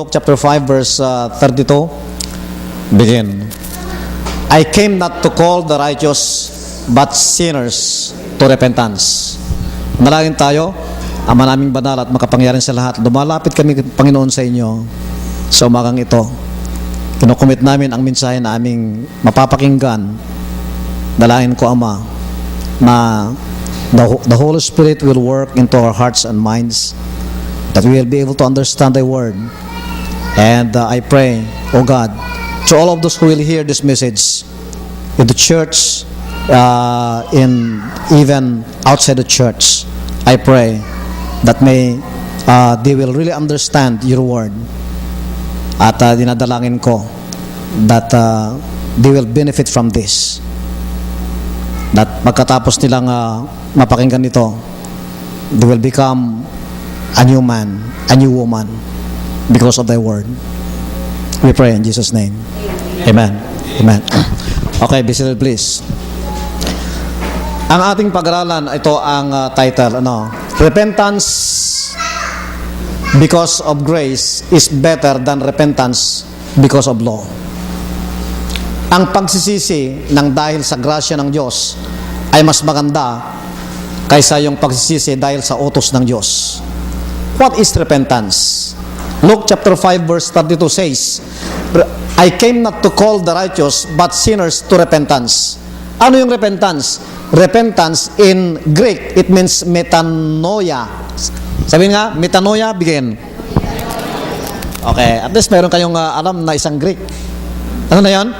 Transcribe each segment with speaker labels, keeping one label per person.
Speaker 1: Luke chapter 5 verse 32. Begin. I came not to call the righteous, but sinners to repentance. Manalangin tayo. Ama naming banal at makapangyarihan sa lahat, lumalapit kami, Panginoon, sa inyo sa umagang ito. Kinukumit namin ang mensahe na aming mapapakinggan. Dalangin ko, Ama, na the Holy Spirit will work into our hearts and minds, that we will be able to understand Thy Word. And I pray, O God, to all of those who will hear this message, in the church, in even outside the church, I pray that they will really understand Your Word. At dinadalangin ko that they will benefit from this. That pagkatapos nilang mapakinggan ito, they will become a new man, a new woman because of Thy Word. We pray in Jesus' name. Amen. Amen. Okay, be seated please. Ang ating pag-aralan, ito ang title, Repentance because of grace is better than repentance because of law. Ang pagsisisi ng dahil sa grasya ng Diyos ay mas maganda kaysa yung pagsisisi dahil sa utos ng Diyos. What is repentance? Luke chapter 5 verse 32 says, I came not to call the righteous but sinners to repentance. Ano yung repentance? Repentance in Greek, it means metanoia. Sabihin nga, metanoia, begin. Okay, at least meron kayong alam na isang Greek. Ano na yon?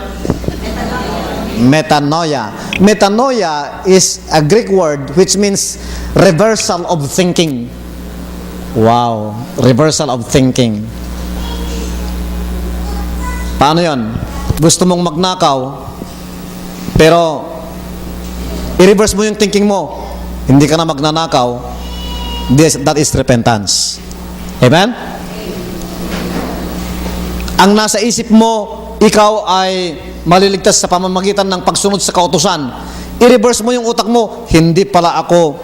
Speaker 1: Metanoia. Metanoia is a Greek word which means reversal of thinking. Wow, reversal of thinking. Paano yon? Gusto mong magnakaw, pero i-reverse mo yung thinking mo, hindi ka na magnanakaw. That is repentance. Amen? Ang nasa isip mo, ikaw ay maliligtas sa pamamagitan ng pagsunod sa kautusan. I-reverse mo yung utak mo, hindi pala ako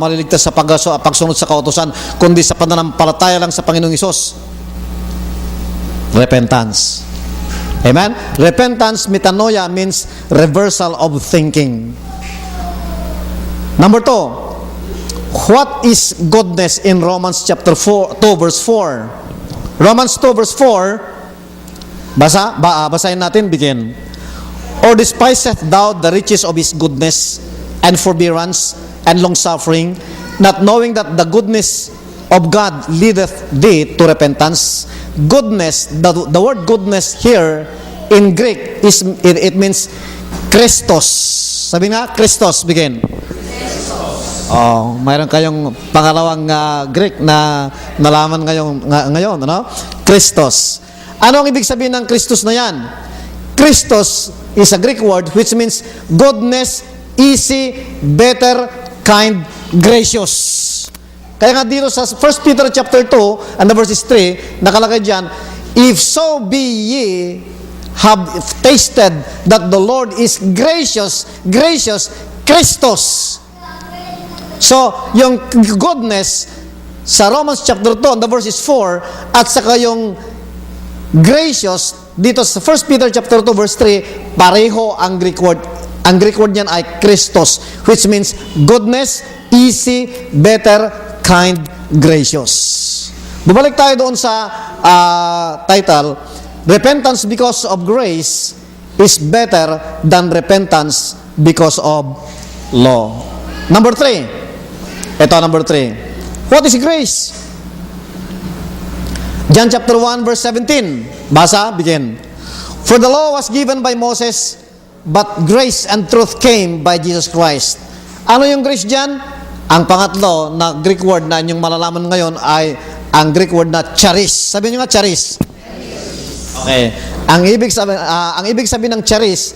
Speaker 1: maliligtas sa pagsunod sa kautusan, kundi sa pananampalataya lang sa Panginoong Hesus. Repentance. Amen? Repentance, metanoia, means reversal of thinking. Number 2, what is goodness in Romans chapter 2 verse 4? Romans 2 verse 4, basahin natin, begin. Or despiseth thou the riches of His goodness and forbearance and long-suffering, not knowing that the goodness of God leadeth thee to repentance? Goodness, the word goodness here in Greek, it means Christos. Sabi nga, Christos, begin. Oh, mayroon kayong pangalawang Greek na nalaman ngayon, ano? Christos. Ano ang ibig sabihin ng Christos na yan? Christos is a Greek word which means goodness, easy, better, kind, gracious. Kaya nga dito sa 1 Peter chapter 2 and the verses 3, nakalagay diyan, if so be ye have tasted that the Lord is gracious, Christos. So, yung goodness sa Romans chapter 2 and the verses 4 at saka yung gracious dito sa 1 Peter chapter 2 verse 3, pareho ang Greek word. Ang Greek word niyan ay Christos, which means goodness, easy, better, kind, gracious. Bumalik tayo doon sa title, Repentance because of grace is better than repentance because of law. Number 3. Ito, number 3. What is grace? John chapter 1 verse 17. Basa, begin. For the law was given by Moses, but grace and truth came by Jesus Christ. Ano yung grace dyan? Ang pangatlo na Greek word na inyong malalaman ngayon ay ang Greek word na charis. Sabi nyo nga, charis. Okay. Ang ibig sabihin ng charis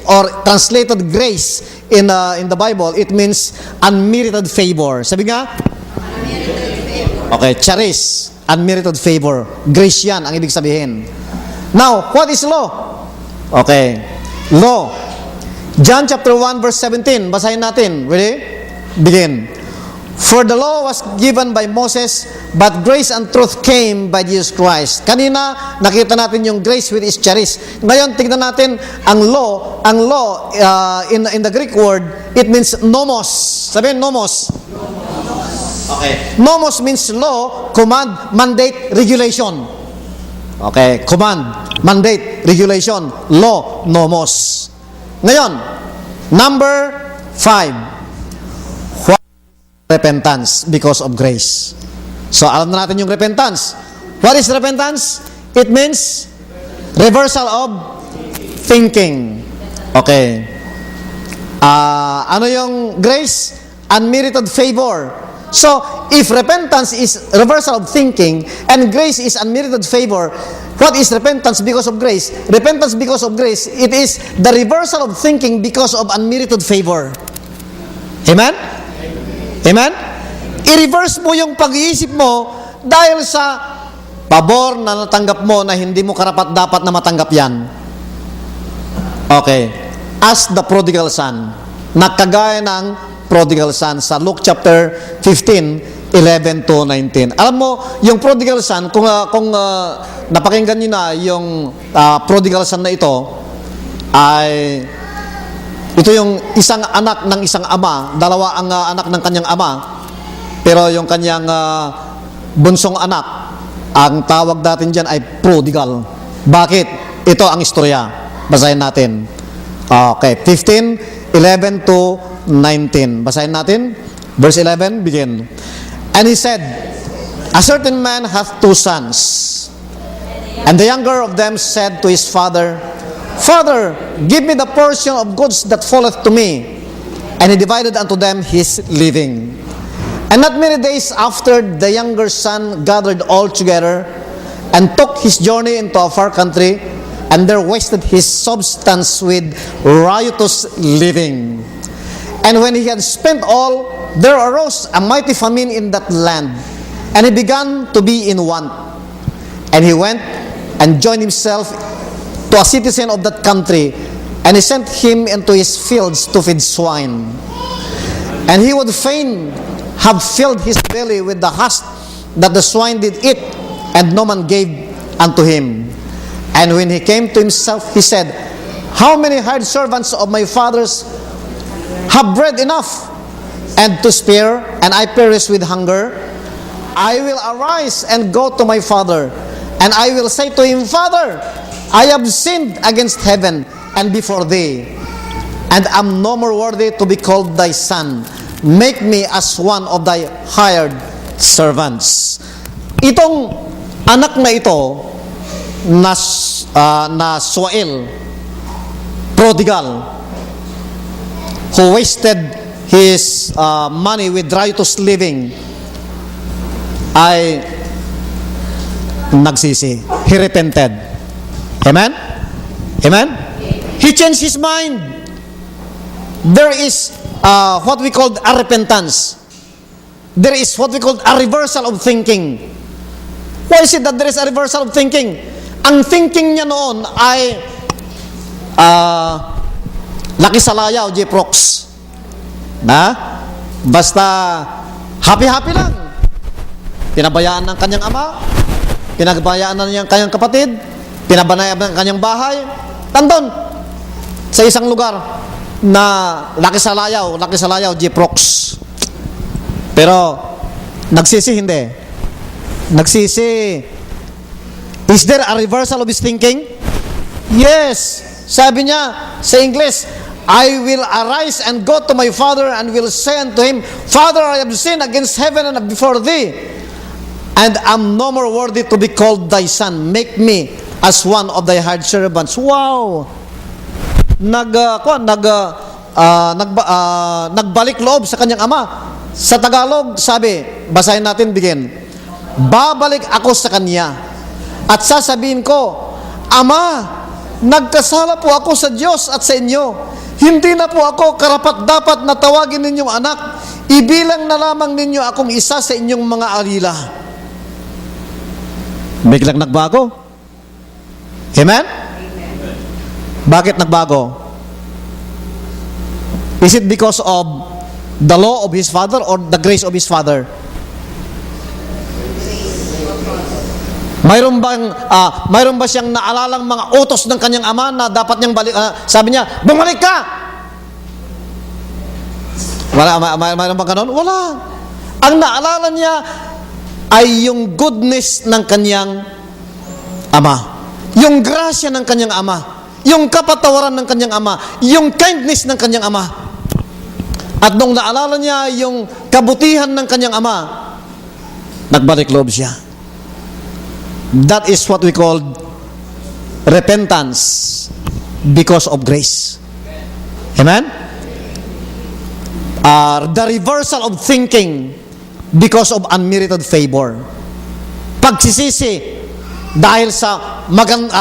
Speaker 1: or translated grace in the Bible, it means unmerited favor. Sabi nga? Unmerited favor. Okay, charis, unmerited favor. Grace yan ang ibig sabihin. Now, what is law? Okay. Law. John chapter 1 verse 17. Basahin natin. Ready? Begin. For the law was given by Moses, but grace and truth came by Jesus Christ. Kanina, nakita natin yung grace with is charis. Ngayon, tignan natin ang law. Ang law, in the Greek word, it means nomos. Sabihin, nomos. Okay. Nomos means law, command, mandate, regulation. Okay, command, mandate, regulation, law, nomos. Ngayon, number 5. Repentance because of grace. So, alam na natin yung repentance. What is repentance? It means reversal of thinking. Okay. Ano yung grace? Unmerited favor. So, if repentance is reversal of thinking and grace is unmerited favor, what is repentance because of grace? Repentance because of grace, it is the reversal of thinking because of unmerited favor. Amen? Amen? I-reverse mo yung pag-iisip mo dahil sa pabor na natanggap mo na hindi mo karapat-dapat na matanggap yan. Okay. As the prodigal son. Nakagaya ng prodigal son sa Luke chapter 15, 11 to 19. Alam mo, yung prodigal son, kung napakinggan nyo na yung prodigal son na ito, ay ito yung isang anak ng isang ama, dalawa ang anak ng kanyang ama, pero yung kanyang bunsong anak, ang tawag natin dyan ay prodigal. Bakit? Ito ang istorya. Basahin natin. Okay, 15, 11 to 19. Basahin natin. Verse 11, begin. And he said, a certain man hath 2 sons. And the younger of them said to his father, Father, give me the portion of goods that falleth to me. And he divided unto them his living. And not many days after, the younger son gathered all together, and took his journey into a far country, and there wasted his substance with riotous living. And when he had spent all, there arose a mighty famine in that land, and he began to be in want. And he went and joined himself to a citizen of that country, and he sent him into his fields to feed swine. And he would fain have filled his belly with the husk that the swine did eat, and no man gave unto him. And when he came to himself, he said, How many hired servants of my father's have bread enough and to spare, and I perish with hunger? I will arise and go to my father, and I will say to him, Father, I have sinned against heaven and before thee, and am no more worthy to be called thy son. Make me as one of thy hired servants. Itong anak na ito na Suael, prodigal, who wasted his money with riotous living, ay nagsisi. He repented. Amen? Amen? He changed his mind. There is what we call a repentance. There is what we call a reversal of thinking. Why is it that there is a reversal of thinking? Ang thinking niya noon ay laki sa layaw, J-Prox. Basta happy-happy lang. Pinabayaan ng kanyang ama, pinabayaan ng kanyang kapatid, pinabanayaan ng kanyang bahay, tandon, sa isang lugar na laki sa layaw, J-Prox. Pero, nagsisi, hindi. Nagsisi. Is there a reversal of his thinking? Yes. Sabi niya sa English, I will arise and go to my father and will say unto him, Father, I have sinned against heaven and before thee, and am no more worthy to be called thy son. Make me as one of thy hired servants. Wow! Nagbalik loob sa kanyang ama. Sa Tagalog, sabi, basahin natin, begin. Babalik ako sa kanya at sasabihin ko, Ama, nagkasala po ako sa Diyos at sa inyo. Hindi na po ako karapat-dapat na tawagin ninyong anak. Ibilang na lamang ninyo akong isa sa inyong mga alila. Biglang nagbago. Amen? Bakit nagbago? Is it because of The law of his father or the grace of his father? Mayroon ba siyang naalalang mga utos ng kanyang ama na dapat niyang sabi niya, bumalik ka! Mayroon ba ganon? Wala. Ang naalala niya ay yung goodness ng kanyang ama. Yung grasya ng kanyang ama. Yung kapatawaran ng kanyang ama. Yung kindness ng kanyang ama. At nung naalala niya yung kabutihan ng kanyang ama, nagbalik loob siya. That is what we call repentance because of grace. Amen? The reversal of thinking because of unmerited favor. Pagsisisi dahil sa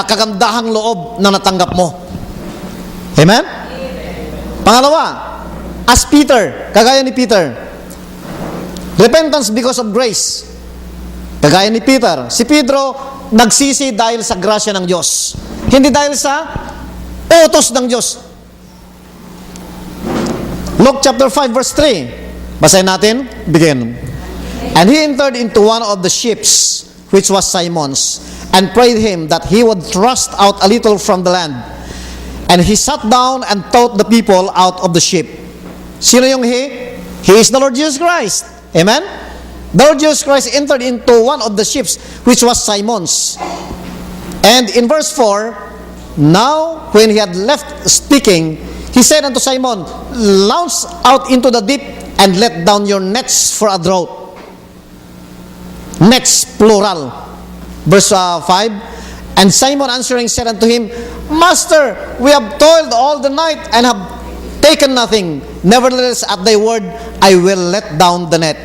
Speaker 1: kagandahang loob na natanggap mo. Amen? Pangalawa, as Peter, kagaya ni Peter, repentance because of grace. Kagaya ni Peter, si Pedro nagsisi dahil sa grasya ng Diyos. Hindi dahil sa utos ng Diyos. Luke chapter 5 verse 3. Basahin natin, begin. And he entered into one of the ships, which was Simon's, and prayed him that he would thrust out a little from the land. And he sat down and taught the people out of the ship. Sino yung he? He is the Lord Jesus Christ. Amen? The Lord Jesus Christ entered into one of the ships, which was Simon's. And in verse 4, now when he had left speaking, he said unto Simon, launch out into the deep and let down your nets for a draught. Nets, plural. Verse 5, and Simon answering said unto him, Master, we have toiled all the night and have taken nothing. Nevertheless, at thy word, I will let down the net.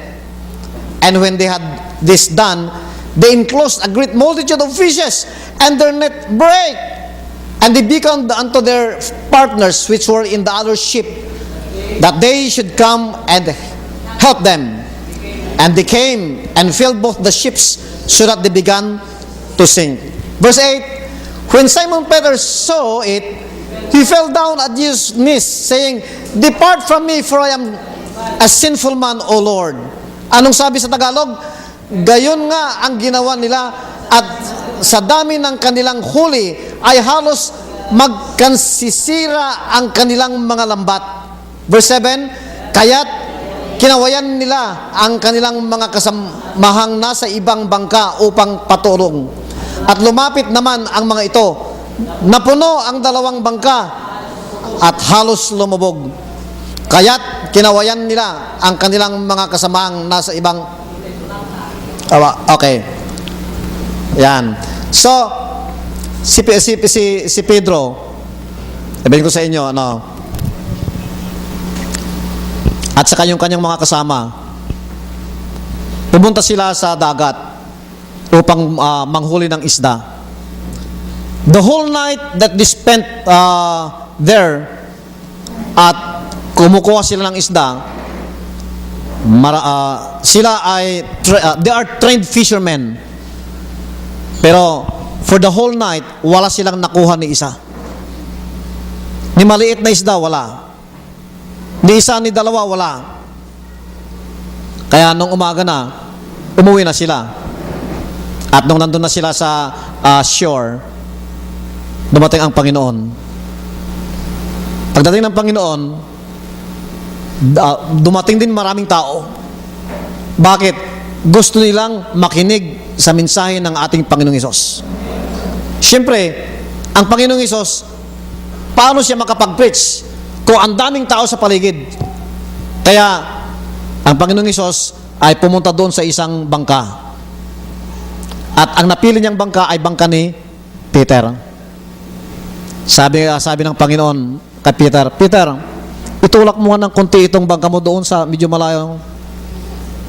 Speaker 1: And when they had this done, they enclosed a great multitude of fishes, and their net brake. And they beckoned unto their partners which were in the other ship, that they should come and help them. And they came and filled both the ships, so that they began to sink. Verse 8, when Simon Peter saw it, he fell down at Jesus' knees, saying, Depart from me, for I am a sinful man, O Lord. Anong sabi sa Tagalog? Gayon nga ang ginawa nila, at sa dami ng kanilang huli ay halos magkansisira ang kanilang mga lambat. Verse 7, kaya't kinawayan nila ang kanilang mga kasamahang nasa ibang bangka upang patulong. At lumapit naman ang mga ito. Napuno ang dalawang bangka at halos lumubog. Kaya't kinawayan nila ang kanilang mga kasamahang nasa ibang... Okay. Yan. So, si Pedro, sabihin ko sa inyo, at saka yung kanyang mga kasama, pumunta sila sa dagat upang manghuli ng isda. The whole night that they spent there at kumukuha sila ng isda, sila ay they are trained fishermen. Pero for the whole night, wala silang nakuha ni isa. Ni maliit na isda, wala. Ni isa, ni dalawa, wala. Kaya nung umaga na, umuwi na sila. At nung nandun na sila sa shore, dumating ang Panginoon. Pagdating ng Panginoon, dumating din maraming tao. Bakit? Gusto nilang makinig sa mensahe ng ating Panginoong Hesus. Siyempre, ang Panginoong Hesus, paano siya makapag-preach kung ang daming tao sa paligid? Kaya, ang Panginoong Hesus ay pumunta doon sa isang bangka. At ang napili niyang bangka ay bangka ni Peter. Sabi ng Panginoon kay Peter, Peter, itulak mo nga ng konti itong bangka mo doon sa medyo malayo.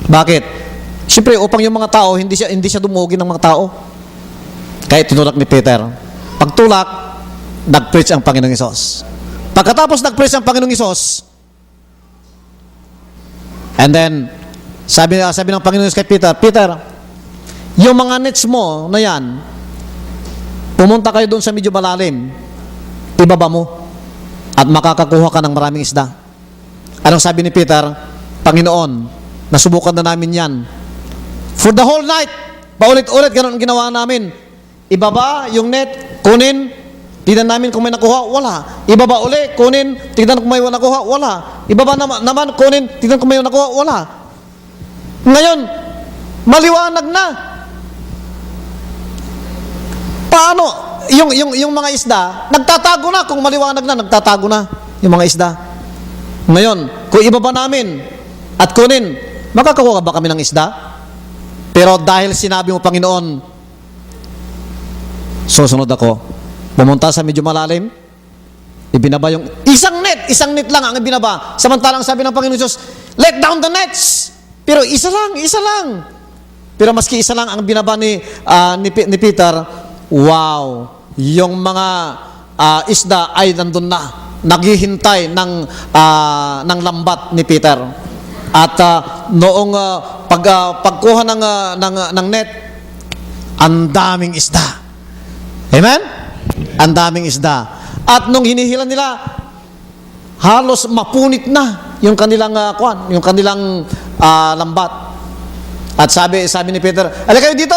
Speaker 1: Bakit? Siyempre, upang yung mga tao, hindi siya dumugi ng mga tao. Kaya tinulak ni Peter. Pagtulak, nag-preach ang Panginoong Hesus. Pagkatapos nag-preach ang Panginoong Hesus, and then, sabi ng Panginoong Hesus kay Peter, Peter, yung mga nets mo na yan, pumunta kayo doon sa medyo malalim, ibaba mo, at makakakuha ka ng maraming isda. Anong sabi ni Peter? Panginoon, nasubukan na namin yan. For the whole night, paulit-ulit, ganun ang ginawa namin. Ibaba yung net, kunin, tignan namin kung may nakuha, wala. Ibaba uli, kunin, tignan kung may nakuha, wala. Ibaba naman, kunin, tignan kung may nakuha, wala. Ngayon, maliwanag na. Paano? Yung mga isda, nagtatago na. Kung maliwanag na, nagtatago na yung mga isda. Ngayon, kung ibaba namin at kunin, makakakuha ba kami ng isda? Pero dahil sinabi mo, Panginoon, susunod ako. Pumunta sa medyo malalim, ibinaba yung isang net lang ang ibinaba. Samantalang sabi ng Panginoon Jesus, let down the nets. Pero isa lang. Pero maski isa lang ang binaba ni Peter, wow, yung mga isda ay nandun na, naghihintay ng lambat ni Peter. At noong pagkuha ng net, ang daming isda. Amen? Ang daming isda. At nung hinihila nila, halos mapunit na yung kanilang lambat. At sabi ni Peter, alika kayo dito,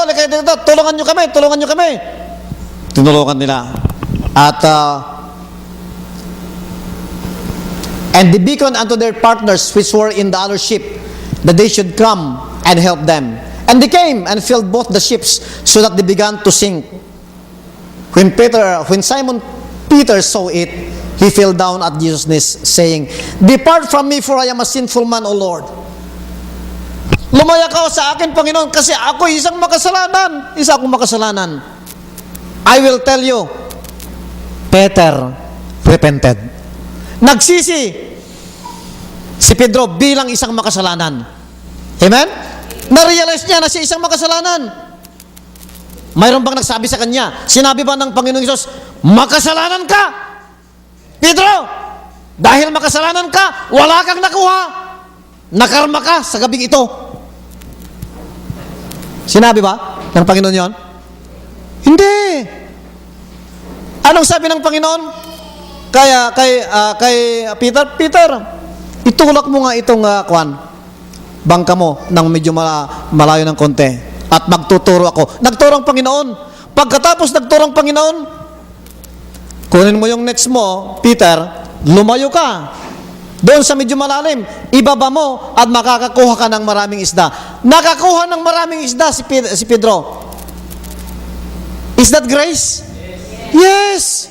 Speaker 1: tulungan nyo kami. Tinulungan nila. At and they beckoned unto their partners which were in the other ship, that they should come and help them. And they came and filled both the ships, so that they began to sink. When Simon Peter saw it, he fell down at Jesus' knees, saying, depart from me, for I am a sinful man, O Lord. Lumaya ka sa akin, Panginoon, kasi ako isa akong makasalanan. I will tell you, Peter repented. Nagsisi si Pedro bilang isang makasalanan. Amen? Na-realize niya na siya isang makasalanan. Mayroon bang nagsabi sa kanya? Sinabi ba ng Panginoong Hesus, makasalanan ka, Pedro? Dahil makasalanan ka, wala kang nakuha. Nakarma ka sa gabing ito. Sinabi ba ng Panginoon yon? Hindi. Anong sabi ng Panginoon? Kay Peter, itulak mo nga itong bangka mo ng medyo malayo ng konti at magtuturo ako. Nagturo ang Panginoon. Pagkatapos nagturo ang Panginoon, kunin mo yung nets mo, Peter, lumayo ka. Doon sa medyo malalim, ibaba mo at makakakuha ka ng maraming isda. Nakakuha ng maraming isda si Pedro. Is that grace? Yes.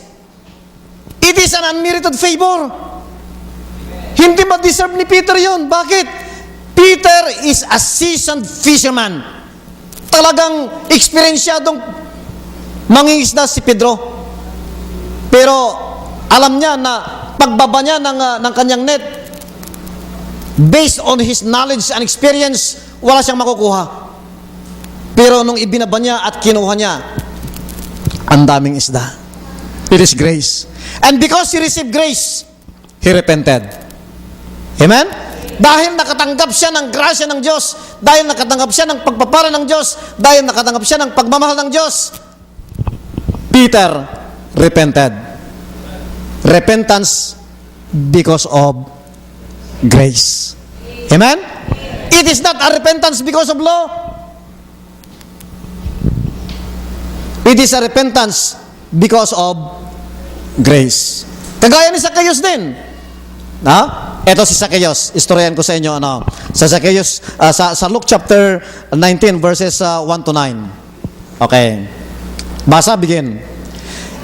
Speaker 1: It is an unmerited favor. Hindi ma-deserve ni Peter yun. Bakit? Peter is a seasoned fisherman. Talagang eksperyensyadong mangingisda si Pedro. Pero alam niya na pagbaba niya ng kanyang net, based on his knowledge and experience, wala siyang makukuha. Pero nung ibinaba niya at kinuha niya, ang daming isda. It is grace. And because he received grace, he repented. Amen? Dahil nakatanggap siya ng grasya ng Diyos, dahil nakatanggap siya ng pagpapala ng Diyos, dahil nakatanggap siya ng pagmamahal ng Diyos, Peter repented. Repentance because of grace. Amen? It is not a repentance because of law. It is a repentance because of grace. Kagaya ni Zacchaeus din. Ito si Zacchaeus. Istoryahan ko sa inyo. Sa Zacchaeus, sa Luke chapter 19, verses 1 to 9. Okay. Basa, begin.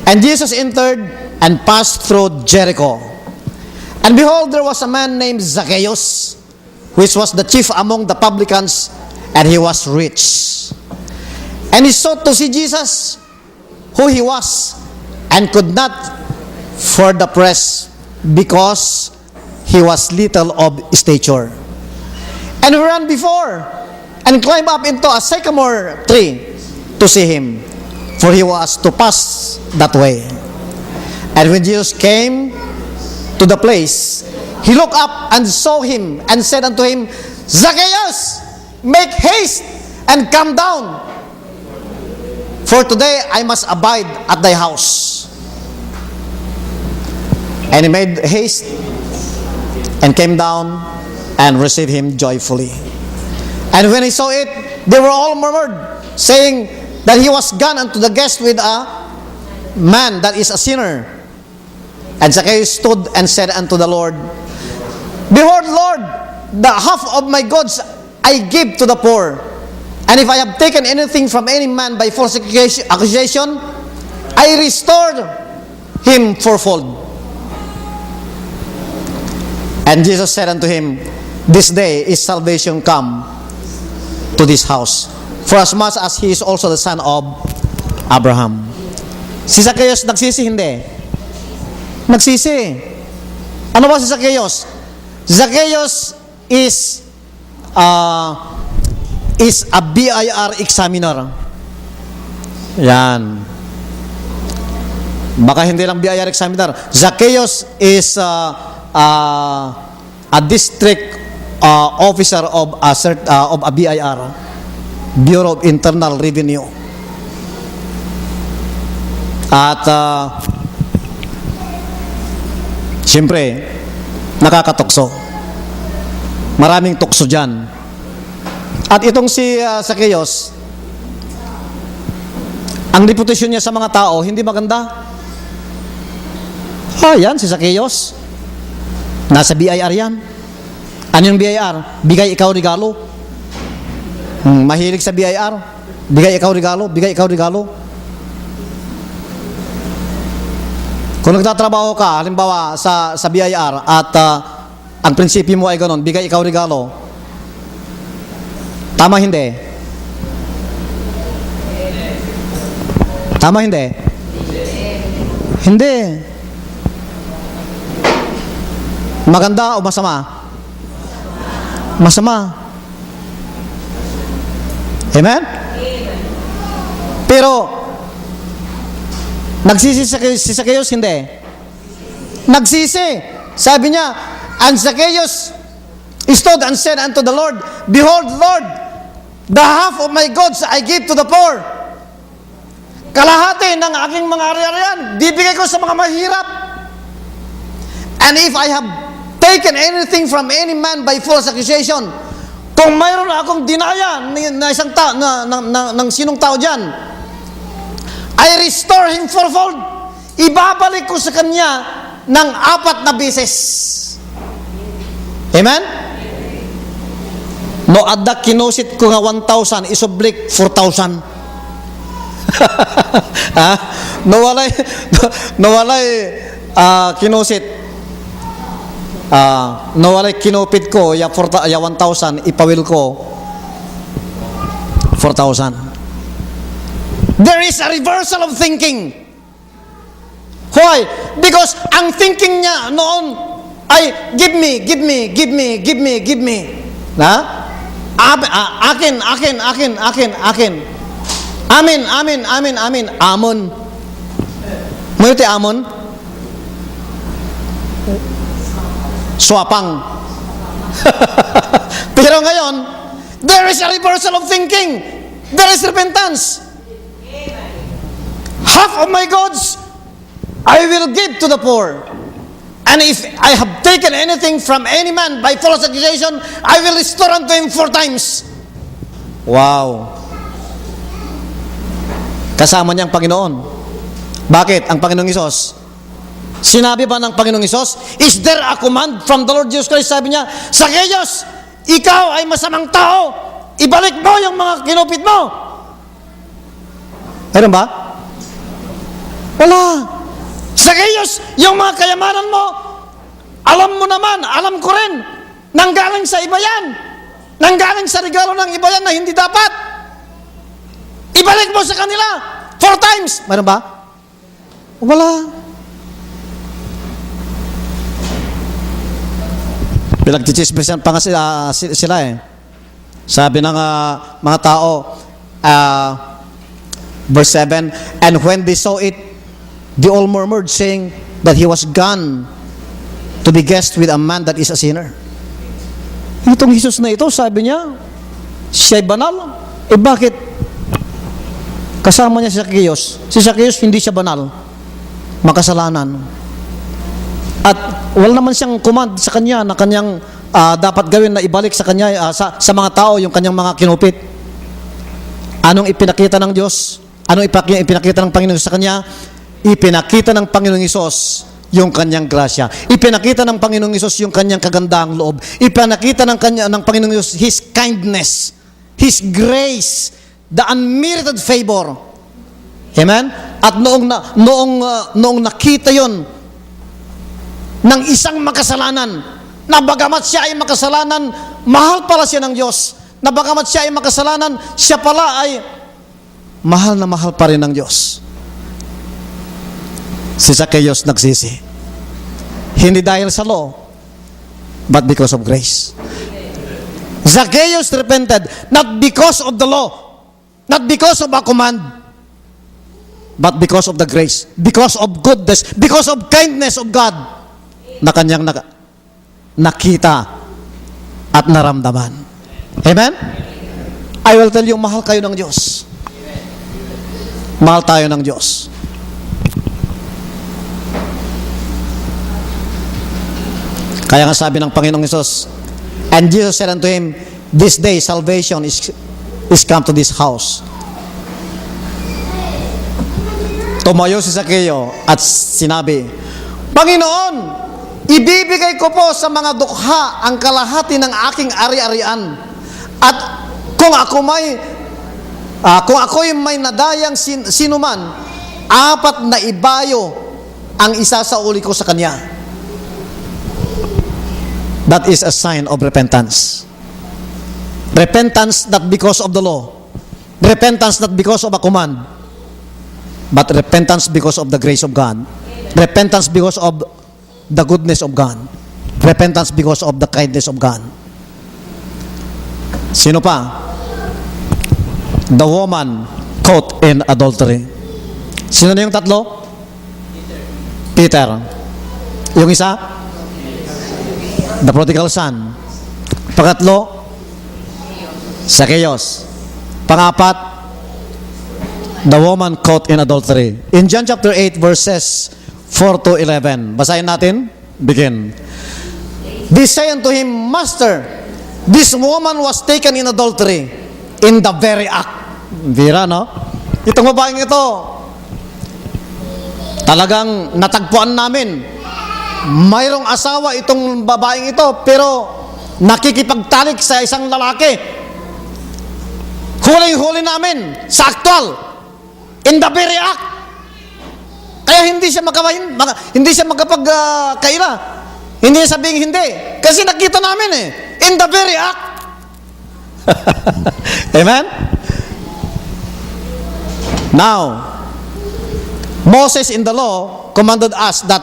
Speaker 1: And Jesus entered and passed through Jericho. And behold, there was a man named Zacchaeus, which was the chief among the publicans, and he was rich. And he sought to see Jesus, who he was, and could not for the press, because he was little of stature. And he ran before, and climbed up into a sycamore tree to see him, for he was to pass that way. And when Jesus came to the place, he looked up and saw him, and said unto him, Zacchaeus, make haste and come down, for today I must abide at thy house. And he made haste and came down and received him joyfully. And when he saw it, they were all murmured, saying that he was gone unto the guest with a man that is a sinner. And Zacchaeus stood and said unto the Lord, Behold, Lord, the half of my goods I give to the poor. And if I have taken anything from any man by false accusation, I restore him fourfold. And Jesus said unto him, This day is salvation come to this house, for as much as he is also the son of Abraham. Si Zacchaeus nagsisi? Hindi. Nagsisi. Ano ba si Zacchaeus? Zacchaeus is a BIR examiner. Yan. Baka hindi lang BIR examiner. Zacchaeus is a district officer of a BIR, Bureau of Internal Revenue. At siyempre, nakakatukso. Maraming tukso dyan. At itong si Zacchaeus, ang reputasyon niya sa mga tao, hindi maganda. Yan, si Zacchaeus. Nasa BIR yan. Ano yung BIR? Bigay ikaw regalo. Mahilig sa BIR. Bigay ikaw regalo. Bigay ikaw regalo. Kung nagtatrabaho ka, halimbawa sa BIR at ang prinsipyo mo ay ganon, bigay ikaw regalo. Tama hindi? Tama hindi? Hindi. Maganda o masama? Masama. Amen? Pero nagsisi si Zacchaeus? Hindi. Nagsisi. Sabi niya, and Zacchaeus stood and said unto the Lord, Behold, Lord, the half of my goods I give to the poor. Kalahati ng aking mga ari-arian, bibigay ko sa mga mahirap. And if I have taken anything from any man by false accusation, kung mayroon akong dinaya na isang tao, ng sinong tao dyan, I restore him fourfold. Ibabalik ko sa kanya ng 4 na beses. Amen? No adda kinusit ko nga 1,000, isublik 4,000. Nawalay kinusit. Nawalay kinupit ko, ya 1,000, ipawil ko 4,000. There is a reversal of thinking. Why? Because ang thinking niya noon ay give me. Na? Akin. Amin. Amon. Mo iti amon? Swapang. Pero ngayon, there is a reversal of thinking. There is repentance. Half of my goods I will give to the poor. And if I have taken anything from any man by false accusation, I will restore unto him 4 times. Wow. Kasama niyang Panginoon. Bakit? Ang Panginoong Hesus, sinabi ba ng Panginoong Hesus, is there a command from the Lord Jesus Christ? Sabi niya, Zacchaeus, ikaw ay masamang tao, ibalik mo yung mga kinupit mo. Meron ba? Wala. Zacchaeus, yung mga kayamanan mo, alam mo naman, alam ko rin, nanggaling sa iba yan. Nanggaling sa regalo ng iba yan na hindi dapat. Ibalik mo sa kanila 4 times. Meron ba? Wala. Pinagchichismisan pa nga sila eh. Sabi ng mga tao, verse 7, and when they saw it, they all murmured, saying that he was gone to be guest with a man that is a sinner. Itong Jesus na ito, sabi niya, siya'y banal. Bakit? Kasama niya si Zacchaeus. Si Zacchaeus hindi siya banal. Makasalanan. At wala naman siyang command sa kanya na kanyang dapat gawin na ibalik sa kanya, sa mga tao yung kanyang mga kinupit? Anong ipinakita ng Diyos? Anong ipinakita ng Panginoon sa kanya? Ipinakita ng Panginoong Hesus yung kanyang grasya. Ipinakita ng Panginoong Hesus yung kanyang kagandahang loob. Ipinakita ng Panginoong Hesus His kindness, His grace, the unmerited favor. Amen? At noong nakita yon ng isang makasalanan, na bagamat siya ay makasalanan, mahal pala siya ng Diyos. Na bagamat siya ay makasalanan, siya pala ay mahal na mahal pa rin ng Diyos. Si Zacchaeus nagsisi. Hindi dahil sa law, but because of grace. Zacchaeus repented, not because of the law, not because of a command, but because of the grace, because of goodness, because of kindness of God, na kanyang nakita at naramdaman. Amen? I will tell you, mahal kayo ng Diyos. Mahal tayo ng Diyos. Kaya nga sabi ng Panginoong Hesus, and Jesus said unto him, this day salvation is come to this house. Tumayo si Zacchaeus at sinabi, Panginoon, ibibigay ko po sa mga dukha ang kalahati ng aking ari-arian. At kung ako'y may nadayang sinuman, 4 na ibayo ang isa sa uli ko sa kanya. That is a sign of repentance. Repentance not because of the law. Repentance not because of a command. But repentance because of the grace of God. Repentance because of the goodness of God. Repentance because of the kindness of God. Sino pa? The woman caught in adultery. Sino na yung tatlo? Peter. Yung isa? The prodigal son. Pangatlo? Zacchaeus. Pangapat? The woman caught in adultery. In John chapter 8 verses 4 to 11. Basahin natin. Begin. They say unto him, Master, this woman was taken in adultery in the very act. Bira, no? Itong babaeng ito, talagang natagpuan namin. Mayroong asawa itong babaeng ito, pero nakikipagtalik sa isang lalaki. Huling-huli namin sa actual, in the very act. Kaya hindi siya magkapagkaila. Hindi niya sabing hindi. Kasi nakita namin in the very act. Amen? Now, Moses in the law commanded us that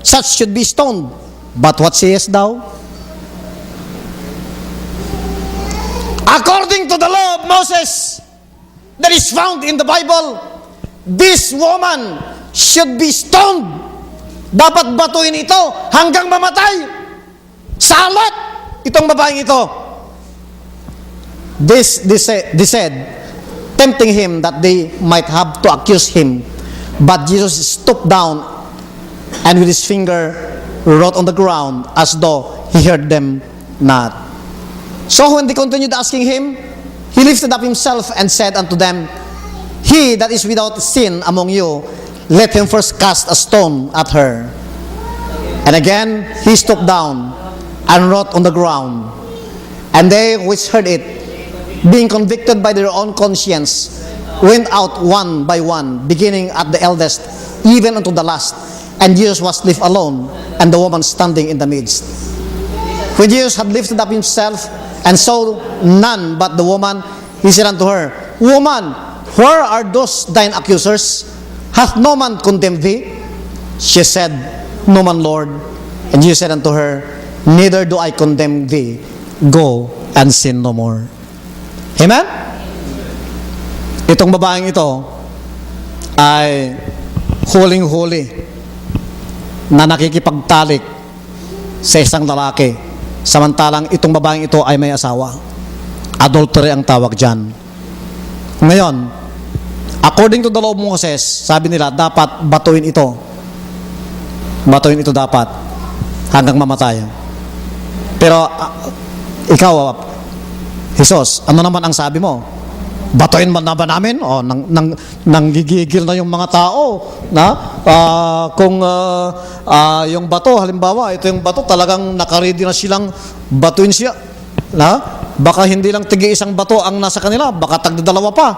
Speaker 1: such should be stoned. But what sayest thou? According to the law of Moses that is found in the Bible, this woman should be stoned. Dapat batuin ito hanggang mamatay. Salat itong babaeng ito. This said, tempting him that they might have to accuse him. But Jesus stooped down and with his finger wrote on the ground as though he heard them not. So when they continued asking him, he lifted up himself and said unto them, He that is without sin among you, let him first cast a stone at her. And again he stooped down and wrote on the ground. And they which heard it, being convicted by their own conscience, went out one by one, beginning at the eldest, even unto the last. And Jesus was left alone, and the woman standing in the midst. When Jesus had lifted up himself, and saw none but the woman, he said unto her, Woman, where are those thine accusers? Hath no man condemned thee? She said, No man, Lord. And Jesus said unto her, Neither do I condemn thee. Go and sin no more. Amen? Itong babaeng ito ay huling-huli na nakikipagtalik sa isang lalaki, samantalang itong babaeng ito ay may asawa. Adultery ang tawag dyan. Ngayon, according to the law of Moses, sabi nila, dapat batuin ito. Batuin ito dapat hanggang mamatay. Pero ikaw, Jesus, ano naman ang sabi mo? Batuin man na ba namin? O, nanggigigil na yung mga tao na kung yung bato, halimbawa, ito yung bato, talagang nakaredy na silang batuin siya. Na? Baka hindi lang tigi isang bato ang nasa kanila, baka tagdadalawa pa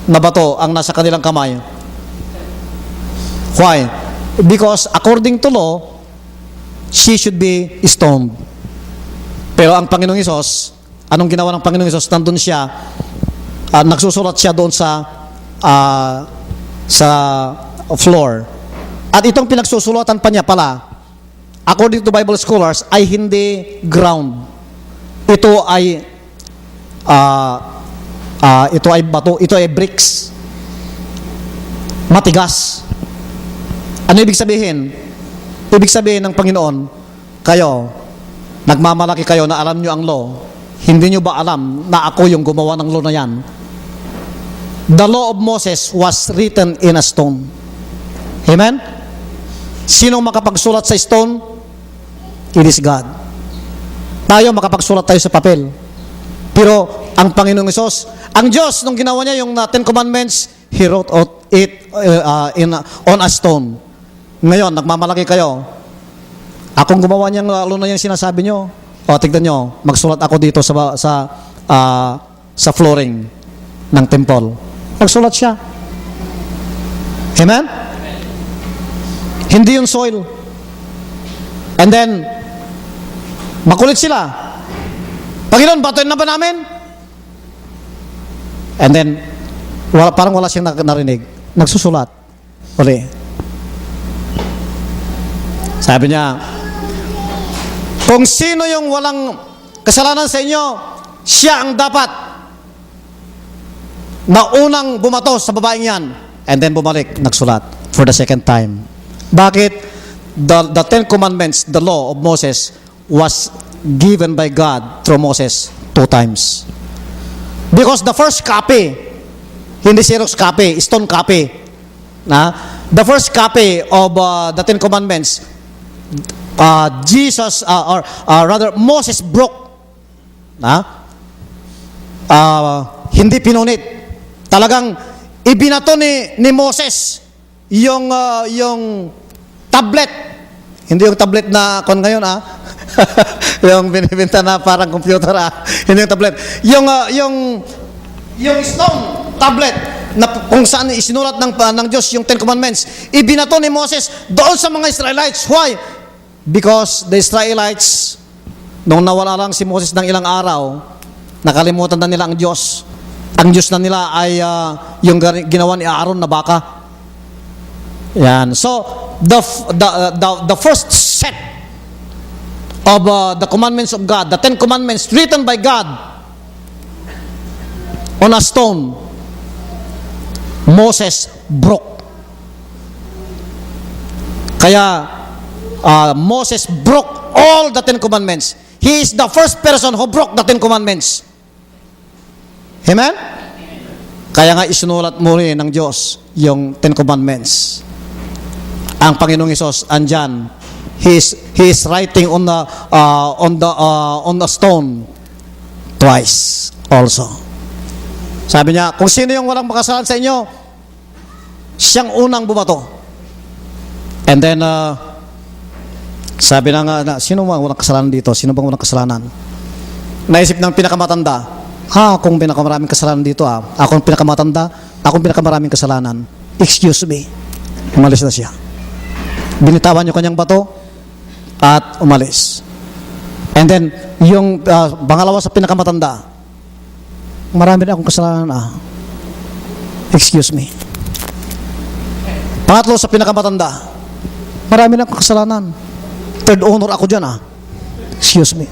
Speaker 1: na bato ang nasa kanilang kamay. Why? Because according to law, she should be stoned. Pero ang Panginoong Hesus, anong ginawa ng Panginoong Hesus? Nandun siya, nagsusulat siya doon sa floor. At itong pinagsusulatan pa niya pala, according to Bible scholars, ay hindi ground. Ito ay bato, ito ay bricks. Matigas. Ano ibig sabihin? Ibig sabihin ng Panginoon, kayo, nagmamalaki kayo na alam nyo ang law. Hindi nyo ba alam na ako yung gumawa ng law na yan? The law of Moses was written in a stone. Amen? Sino makapagsulat sa stone? It is God. Tayo makapagsulat tayo sa papel. Pero ang Panginoong Hesus, ang Diyos, nung ginawa niya yung Ten Commandments, He wrote it on a stone. Ngayon, nagmamalaki kayo. Akong gumawa niyang lalo na yung sinasabi nyo. O, tignan nyo, magsulat ako dito sa flooring ng temple. Magsulat siya. Amen? Hindi yung soil. And then, makulit sila. Panginoon, batuin na ba namin? And then, parang wala siyang narinig. Nagsusulat. Uli. Sabi niya, kung sino yung walang kasalanan sa inyo, siya ang dapat na unang bumato sa babaeng yan. And then bumalik, nagsulat for the second time. Bakit? The Ten Commandments, the law of Moses, was given by God through Moses 2 times. Because the first copy, hindi Xerox copy, stone copy, the first copy of the Ten Commandments, Moses broke. Hindi pinunit. Talagang ibinato ni Moses yung tablet. Hindi yung tablet na ngayon yung binibenta na parang computer Hindi yung tablet. Yung stone tablet na kung saan isinulat ng Diyos yung Ten Commandments, ibinato ni Moses doon sa mga Israelites. Why? Because the Israelites, nung nawala lang si Moses ng ilang araw, nakalimutan na nila ang Diyos. Ang Diyos na nila ay yung ginawa ni Aaron na baka. Yan. So, the first set of the commandments of God, the Ten Commandments written by God on a stone, Moses broke. Kaya, Moses broke all the Ten Commandments. He is the first person who broke the Ten Commandments. Amen? Kaya nga isinulat muli ng Diyos yung Ten Commandments. Ang Panginoong Hesus andyan. He is writing on the stone twice also. Sabi niya, kung sino yung walang makasalanan sa inyo, siyang unang bumato. And then sabi na nga, sino bang walang kasalanan dito? Sino bang walang kasalanan? Naisip ng pinakamatanda, kung pinakamaraming kasalanan dito akong pinakamatanda, akong pinakamaraming kasalanan. Excuse me. Umalis na siya. Binitawan yung kanyang bato at umalis. And then, yung pangalawa sa pinakamatanda, marami na akong kasalanan Excuse me. Pangatlo sa pinakamatanda, marami na akong kasalanan. Third honor ako dyan Excuse me.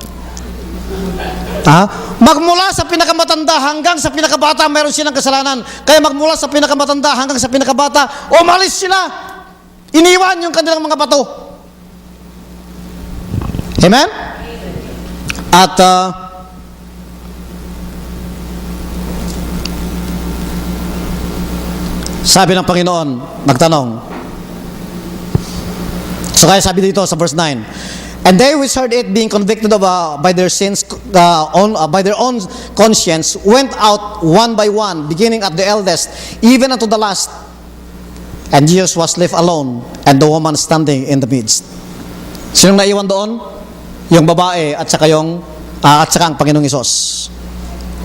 Speaker 1: Magmula sa pinakamatanda hanggang sa pinakabata, mayroon silang kasalanan. Kaya magmula sa pinakamatanda hanggang sa pinakabata, umalis sila. Iniwan yung kanilang mga bato. Amen? At sabi ng Panginoon, nagtanong. So kaya sabi dito sa verse 9, And they which heard it, being convicted of, by their sins, by their own conscience, went out one by one, beginning at the eldest, even unto the last. And Jesus was left alone, and the woman standing in the midst. Sinong naiwan doon? Yung babae at saka ang Panginoong Hesus.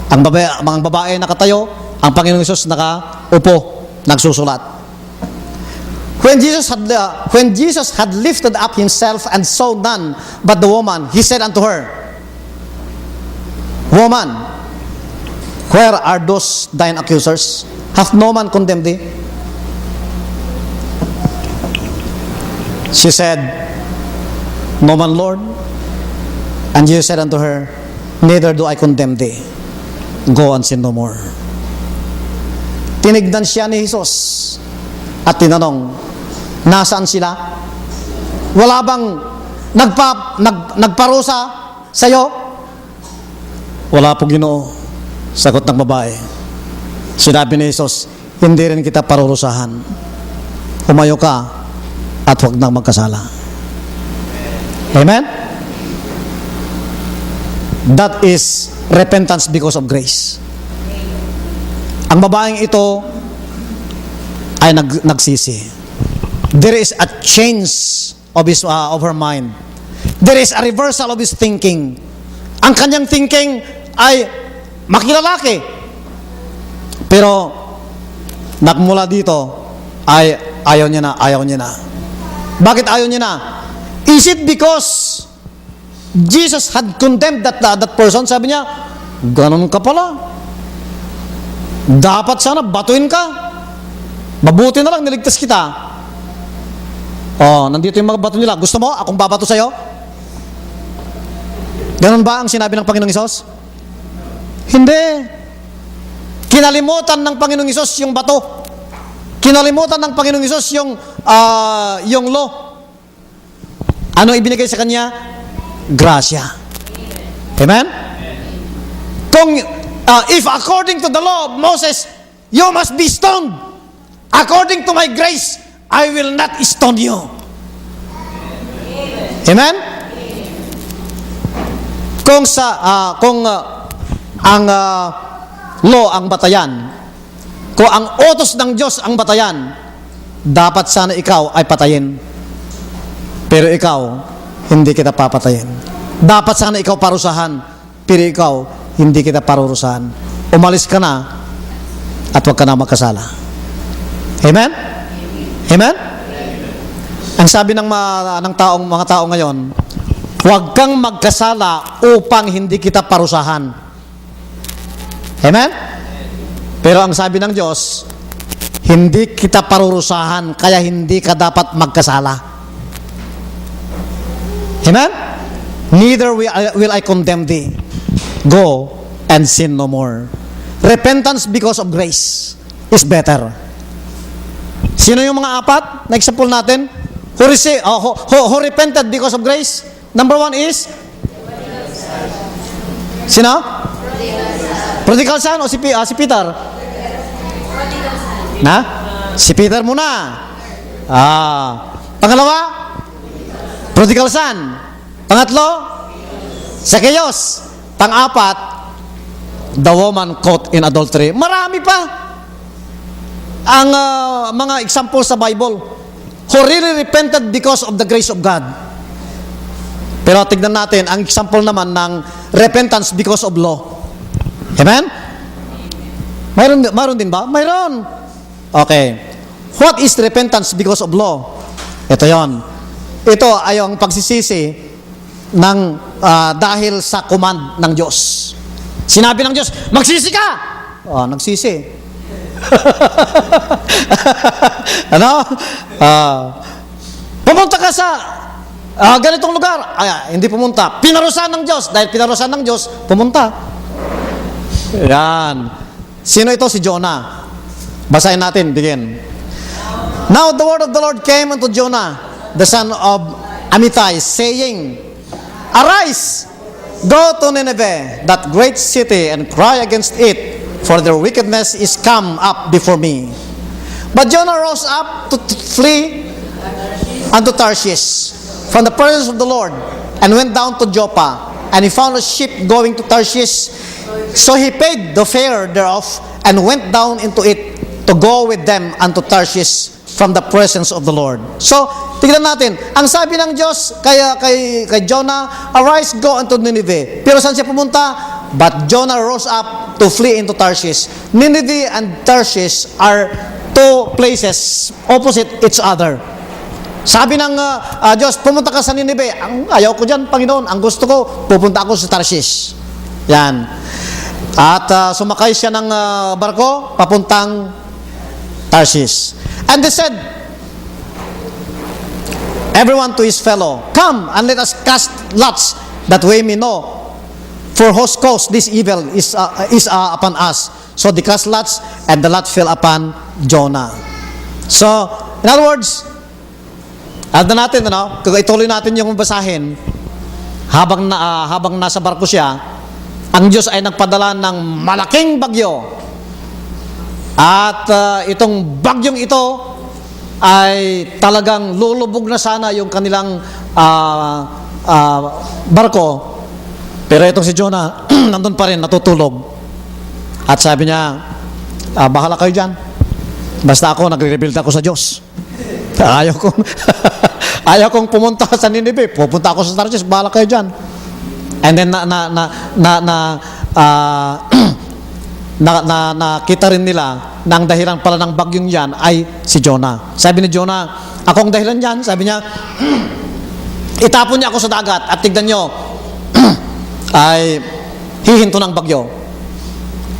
Speaker 1: Ang mga babae nakatayo, ang Panginoong Hesus nakaupo, nagsusulat. When Jesus had lifted up himself and saw none but the woman, he said unto her, Woman, where are those thine accusers? Hath no man condemned thee? She said, No man, Lord. And Jesus said unto her, Neither do I condemn thee. Go and sin no more. Tinignan siya ni Jesus at tinanong, nasaan sila? Wala bang nagparusa sa'yo? Wala po, Ginoo. Sagot ng babae. Sinabi ni Jesus, hindi rin kita parurusahan. Humayo ka at huwag nang magkasala. Amen? That is repentance because of grace. Ang babaeng ito ay nagsisi. There is a change of her mind. There is a reversal of his thinking. Ang kanyang thinking ay makilalaki. Pero nagmula dito ay ayaw niya na. Bakit ayaw niya na? Is it because Jesus had condemned that person? Sabi niya, ganun ka pala. Dapat sana batuin ka. Mabuti na lang niligtas kita. Oh, nandito yung mga bato nila. Gusto mo akong babato sa'yo? Ganun ba ang sinabi ng Panginoong Hesus? Hindi. Kinalimutan ng Panginoong Hesus yung bato. Kinalimutan ng Panginoong Hesus yung law. Ano ibinigay sa kanya? Grasya. Amen? Kung if according to the law of Moses, you must be stoned. According to my grace, I will not stone you. Amen? Kung ang law ang batayan, kung ang utos ng Diyos ang batayan, dapat sana ikaw ay patayin. Pero ikaw, hindi kita papatayin. Dapat sana ikaw parusahan, pero ikaw, hindi kita parurusahan. Umalis ka na at huwag ka na magkasala. Amen? Amen? Ang sabi ng mga tao ngayon, huwag kang magkasala upang hindi kita parusahan. Amen? Pero ang sabi ng Diyos, hindi kita parurusahan, kaya hindi ka dapat magkasala. Amen? Neither will I condemn thee. Go and sin no more. Repentance because of grace is better. Sino yung mga apat na example natin? Who repented because of grace? Number one is? Sino? Prodigal son o si Peter? Na? Si Peter muna. Pangalawa? Prodigal son. Pangatlo? Zacchaeus. Pang-apat? The woman caught in adultery. Marami pa ang mga example sa Bible who really repented because of the grace of God. Pero tignan natin ang example naman ng repentance because of law. Amen? Mayroon din ba? Mayroon. Okay. What is repentance because of law? Ito yon. Ito ay ang pagsisisi ng dahil sa command ng Diyos. Sinabi ng Diyos, magsisi ka! Nagsisi. Ano? Pumunta ka sa ganitong lugar. Hindi pumunta. Pinarusahan ng Diyos. Dahil pinarusahan ng Diyos, pumunta. Yan. Sino ito? Si Jonah. Basahin natin. Begin. Now the word of the Lord came unto Jonah, the son of Amittai, saying, Arise, go to Nineveh, that great city, and cry against it, for their wickedness is come up before me. But Jonah rose up to flee unto Tarshish from the presence of the Lord, and went down to Joppa, and he found a ship going to Tarshish. So he paid the fare thereof, and went down into it to go with them unto Tarshish from the presence of the Lord. So, tignan natin, ang sabi ng Diyos kay Jonah, arise, go unto Nineveh. Pero saan siya pumunta? But Jonah rose up to flee into Tarshish. Nineveh and Tarshish are two places opposite each other. Sabi ng Diyos, pumunta ka sa Nineveh. Ayaw ko dyan, Panginoon. Ang gusto ko, pupunta ako sa Tarshish. Yan. At sumakay siya ng barko, papuntang Tarshish. And they said, everyone to his fellow, come and let us cast lots, that we may know for whose cause this evil is upon us. So they cast lots, and the lot fell upon Jonah. So, in other words, natin, ituloy natin yung basahin, habang nasa barko siya, ang Diyos ay nagpadala ng malaking bagyo. At itong bagyong ito ay talagang lulubog na sana yung kanilang barko. Pero itong si Jonah, nandun pa rin, natutulog. At sabi niya, bahala kayo dyan. Basta ako, nagre-rebuild ako sa Diyos. Ayaw kong pumunta sa Nineveh. Pupunta ako sa Tarshish, bahala kayo dyan. And then nakita rin nila na ang dahilan pala ng bagyong yan ay si Jonah. Sabi ni Jonah, akong dahilan yan. Sabi niya, itapon niya ako sa dagat at tignan nyo, ay hihinto ng bagyo.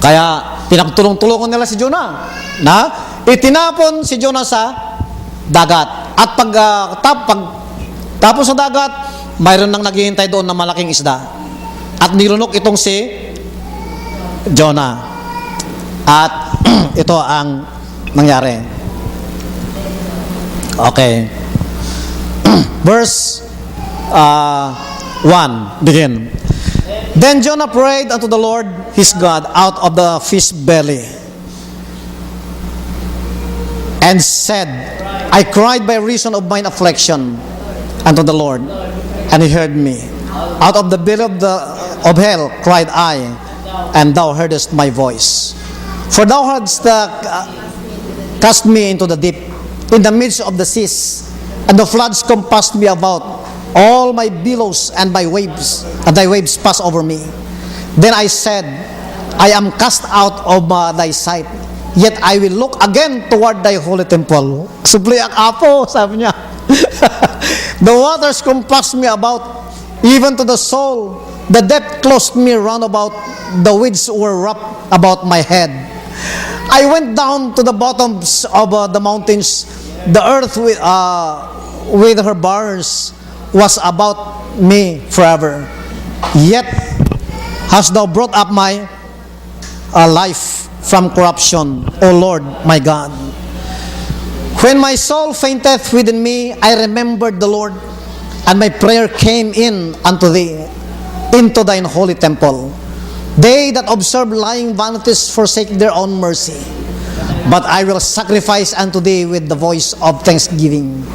Speaker 1: Kaya pinagtulong-tulungan nila si Jonah na itinapon si Jonah sa dagat. At tapos sa dagat, mayroon nang naghihintay doon na malaking isda. At nilunok itong si Jonah. At ito ang nangyari. Okay. Verse 1, begin. Then Jonah prayed unto the Lord his God out of the fish belly, and said, I cried by reason of mine affliction unto the Lord, and he heard me. Out of the belly of hell cried I, and thou heardest my voice. For thou hadst cast me into the deep, in the midst of the seas, and the floods compassed me about. All my billows and my waves, and thy waves passed over me. Then I said, I am cast out of thy sight, yet I will look again toward thy holy temple. Subli ang apo, sabi niya. The waters compassed me about, even to the soul. The depth closed me round about, the weeds were wrapped about my head. I went down to the bottoms of the mountains. The earth with her bars was about me forever. Yet hast thou brought up my life from corruption, O Lord my God. When my soul fainteth within me, I remembered the Lord, and my prayer came in unto thee, into thine holy temple. They that observe lying vanities forsake their own mercy. But I will sacrifice unto thee with the voice of thanksgiving.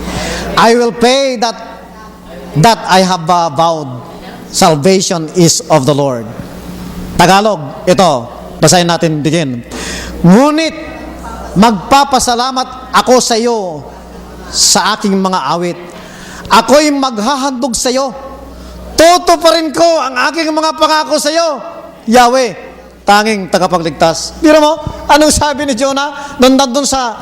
Speaker 1: I will pay that I have vowed. Salvation is of the Lord. Tagalog, ito, basahin natin, begin. Ngunit magpapasalamat ako sa iyo sa aking mga awit. Ako'y maghahandog sa iyo. Tutuparin ko ang aking mga pangako sa iyo, Yahweh, tanging tagapagligtas. Biro mo, anong sabi ni Jonah nung nandun sa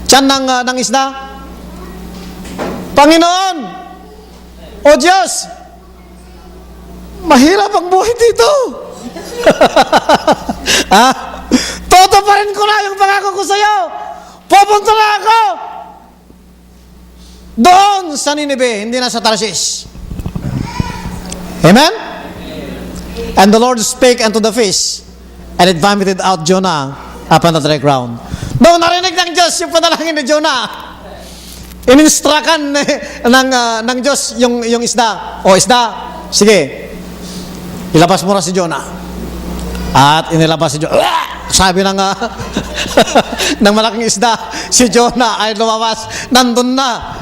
Speaker 1: tiyan ng isda? Panginoon, O Diyos, mahirap ang buhay dito. Tutuparin ko na yung pangako ko sa iyo. Pupunta na ako doon sa Nineveh, hindi na sa Tarshish. Amen? And the Lord spake unto the fish, and it vomited out Jonah upon the dry ground. Noong narinig ng Diyos yung panalangin ni Jonah, ininstrakan ng Diyos yung isda. O isda, sige, ilabas mo na si Jonah. At inilabas si Jonah. Sabi ng ng malaking isda, si Jonah ay lumabas. Nandun na.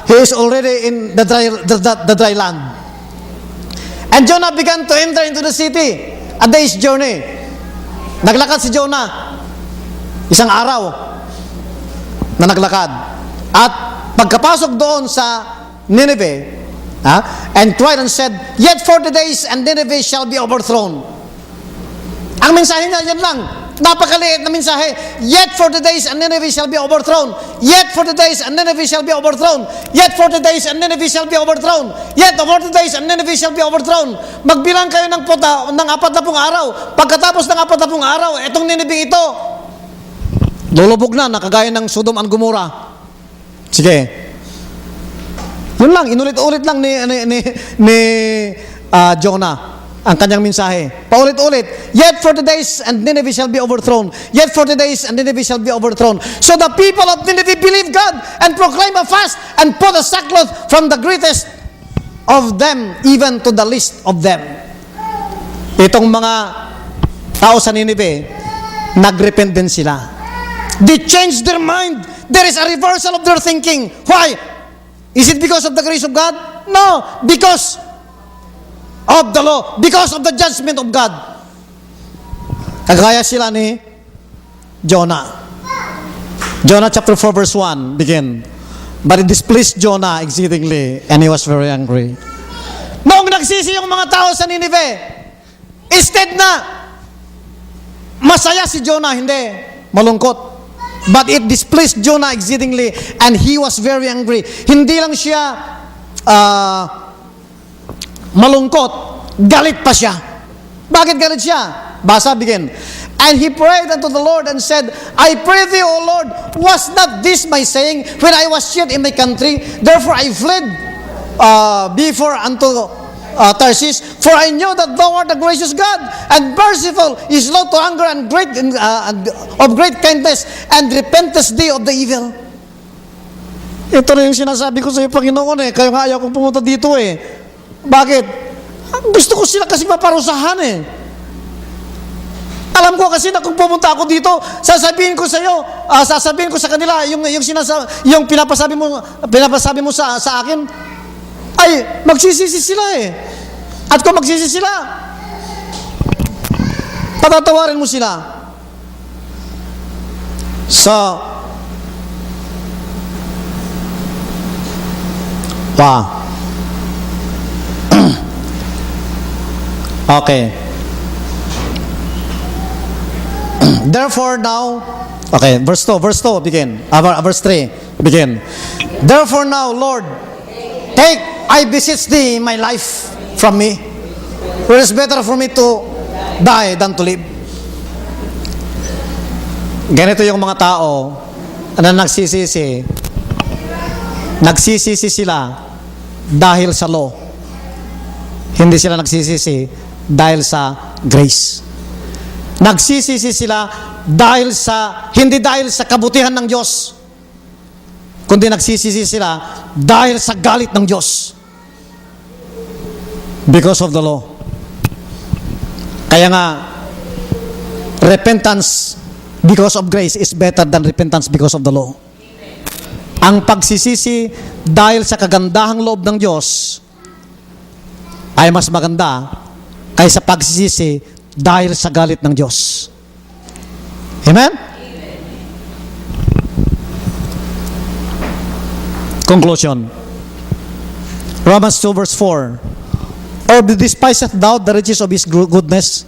Speaker 1: he is already in the dry land. And Jonah began to enter into the city, a day's journey. Naglakad si Jonah, isang araw na naglakad. At pagkapasok doon sa Nineveh, and cried and said, "Yet 40 days and Nineveh shall be overthrown." Ang mensahe niya, yan lang. Napakaliit na mensahe. Yet 40 days and Nineveh shall be overthrown. Yet 40 days and Nineveh shall be overthrown. Yet 40 days and Nineveh shall be overthrown. Yet 40 days and Nineveh shall be overthrown. Magbilang kayo ng 40 araw. Pagkatapos ng 40 araw, itong Nineveh ito, lulubog na, nakagaya ng Sodom and Gomorrah. Sige. Yun lang, inulit-ulit lang ni Jonah ang kanyang mensahe. Paulit-ulit. Yet 40 days and Nineveh shall be overthrown. Yet 40 days and Nineveh shall be overthrown. So the people of Nineveh believed God and proclaimed a fast and put a sackcloth from the greatest of them even to the least of them. Itong mga tao sa Nineveh, nagrepent din sila. They changed their mind. There is a reversal of their thinking. Why? Is it because of the grace of God? No, because of the law, because of the judgment of God. Kagaya sila ni Jonah. Jonah chapter 4 verse 1 begin. But it displeased Jonah exceedingly, and he was very angry. Noong nagsisi yung mga tao sa Nineveh, instead na masaya si Jonah, hindi, malungkot. But it displeased Jonah exceedingly, and he was very angry. Hindi lang siya malungkot, galit pa siya. Bakit galit siya? Basa, begin. And he prayed unto the Lord and said, I pray thee, O Lord, was not this my saying when I was yet in my country? Therefore I fled before unto Tarshish, for I knew that thou art a gracious God, and merciful, is slow to anger, and great of great kindness, and repentest thee of the evil. Ito na yung sinasabi ko sa iyo, Panginoon, kaya nga ayaw kong pumunta dito Bakit? Gusto ko sila kasi maparusahan Alam ko kasi na kung pumunta ako dito, sasabihin ko sa iyo, sasabihin ko sa kanila yung pinapasabi mo sa akin, ay magsisisi sila At kung magsisisi sila, patatawarin mo sila. Okay. Therefore now, okay, verse 2 begin. Verse 3 begin. Therefore now, Lord, take, I beseech thee, my life from me. For it is better for me to die than to live. Ganito yung mga tao na nagsisisi. Nagsisisi sila dahil sa law. Hindi sila nagsisisi dahil sa grace. Nagsisisi sila hindi dahil sa kabutihan ng Diyos, kundi nagsisisi sila dahil sa galit ng Diyos. Because of the law. Kaya nga, repentance because of grace is better than repentance because of the law. Ang pagsisisi dahil sa kagandahang loob ng Diyos ay mas maganda kaysa pagsisisi dahil sa galit ng Diyos. Amen? Conclusion. Romans 2 verse 4. Or despiseth thou the riches of His goodness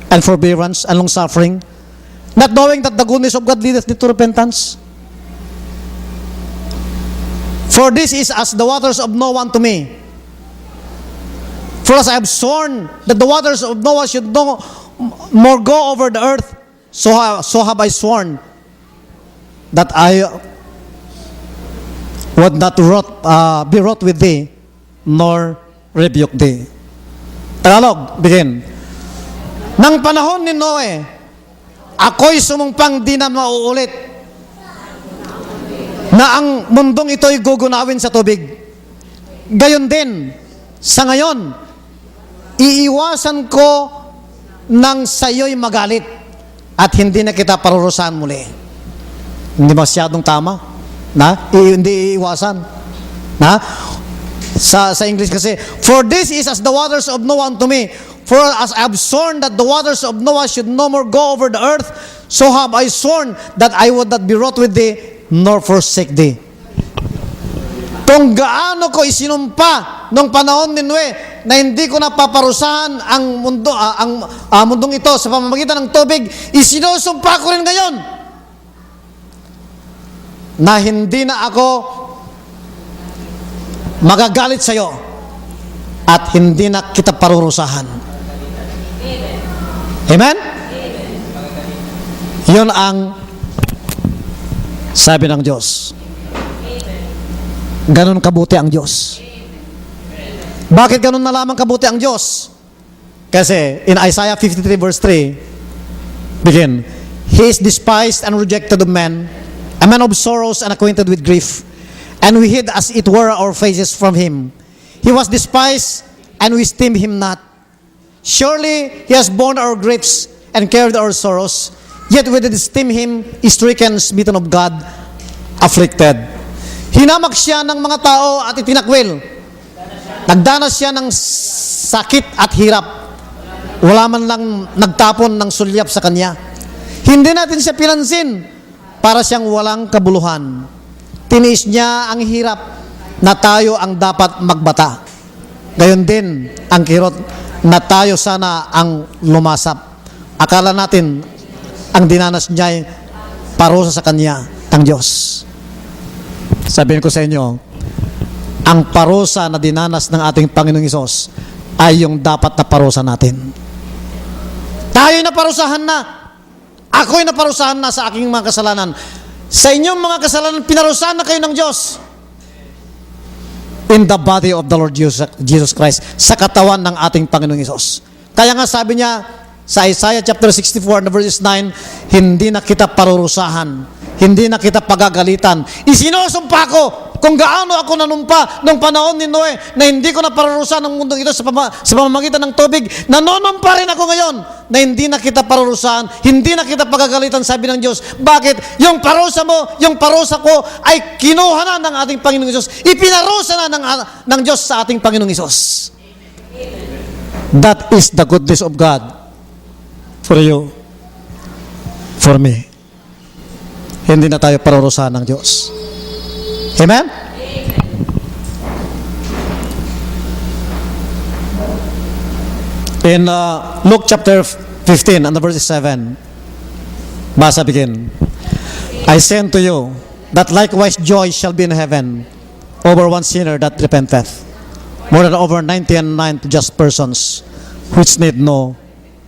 Speaker 1: and forbearance and long-suffering, not knowing that the goodness of God leadeth thee to repentance? For this is as the waters of Noah unto me. For as I have sworn that the waters of Noah should no more go over the earth, so have I sworn that I would not be wroth with thee, nor rebuke thee. Tagalog, begin. Nang panahon ni Noe, ako'y sumumpang di na mauulit na ang mundong ito'y gugunawin sa tubig. Gayon din, sa ngayon, iiwasan ko nang sa'yo'y magalit at hindi na kita parurusahan muli. Hindi masyadong tama? Hindi iiwasan. Na? Sa English kasi, for this is as the waters of Noah unto me. For as I have sworn that the waters of Noah should no more go over the earth, so have I sworn that I would not be wroth with thee, nor forsake thee. Kung gaano ko isinumpa nung panahon ni Noe na hindi ko napaparusahan ang mundo, mundong ito sa pamamagitan ng tubig, isinusumpa ko rin ngayon na hindi na ako magagalit sa iyo at hindi na kita parurusahan. Amen? Yun ang sabi ng Diyos. Ganon kabuti ang Diyos. Bakit ganon na lamang kabuti ang Diyos? Kasi in Isaiah 53 verse 3, begin, He is despised and rejected of men, a man of sorrows and acquainted with grief, and we hid as it were our faces from Him. He was despised, and we esteemed Him not. Surely He has borne our griefs and carried our sorrows, yet we did esteem Him stricken, smitten of God, afflicted. Hinamak siya ng mga tao at itinakwil. Nagdanas siya ng sakit at hirap. Wala man lang nagtapon ng sulyap sa kanya. Hindi natin siya pinansin para siyang walang kabuluhan. Tiniis niya ang hirap na tayo ang dapat magbata. Gayon din ang kirot na tayo sana ang lumasap. Akala natin ang dinanas niya ay parusa sa kanya ng Diyos. Sabihin ko sa inyo, ang parusa na dinanas ng ating Panginoong Hesus ay yung dapat na parusa natin. Tayo'y naparusahan na. Ako'y naparusahan na sa aking mga kasalanan. Sa inyong mga kasalanan, pinarusahan na kayo ng Diyos. In the body of the Lord Jesus Christ, sa katawan ng ating Panginoong Hesus. Kaya nga sabi niya sa Isaiah chapter 64 verse 9, hindi na kita parurusahan, hindi na kita pagagalitan. Isinusumpa ko kung gaano ako nanumpa nung panahon ni Noe na hindi ko na parurusahan ang mundong ito sa pamamagitan ng tubig. Nanonumpa rin ako ngayon na hindi na kita parurusahan, hindi na kita pagagalitan, sabi ng Diyos. Bakit? Yung parusa mo, yung parusa ko ay kinuha na ng ating Panginoong Hesus. Ipinarusa na ng Diyos sa ating Panginoong Hesus. That is the goodness of God for you, for me. Hindi na tayo parurusahan ng Diyos. Amen? In Luke chapter 15 and the verse 7, basa begin, I say unto you that likewise joy shall be in heaven over one sinner that repenteth, more than over 99 just persons which need no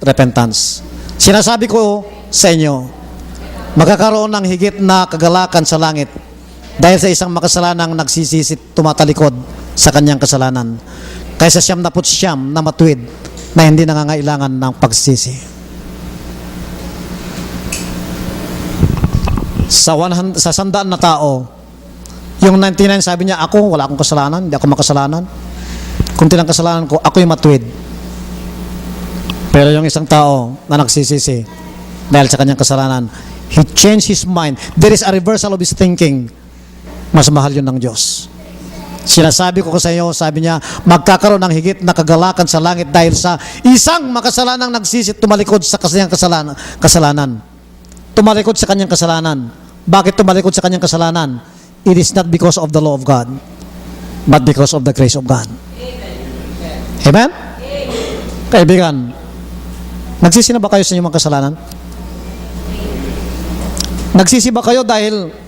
Speaker 1: repentance. Sinasabi ko sa inyo, magkakaroon ng higit na kagalakan sa langit dahil sa isang makasalanang nagsisisit tumatalikod sa kanyang kasalanan kaysa 99 na matuwid na hindi nangangailangan ng pagsisi. Sa 100, sa 100 na tao, yung 99 sabi niya, ako wala akong kasalanan, hindi ako makasalanan. Kunti lang kasalanan ko, ako yung matuwid. Pero yung isang tao na nagsisisi dahil sa kanyang kasalanan, he changed his mind. There is a reversal of his thinking. Mas mahal yun ng Diyos. Sinasabi ko sa iyo, sabi niya, magkakaroon ng higit na kagalakan sa langit dahil sa isang makasalanang nagsisit tumalikod sa kanyang kasalanan. Tumalikod sa kanyang kasalanan. Bakit tumalikod sa kanyang kasalanan? It is not because of the law of God, but because of the grace of God. Amen? Kaibigan, nagsisi na ba kayo sa inyong mga kasalanan? Nagsisi ba kayo dahil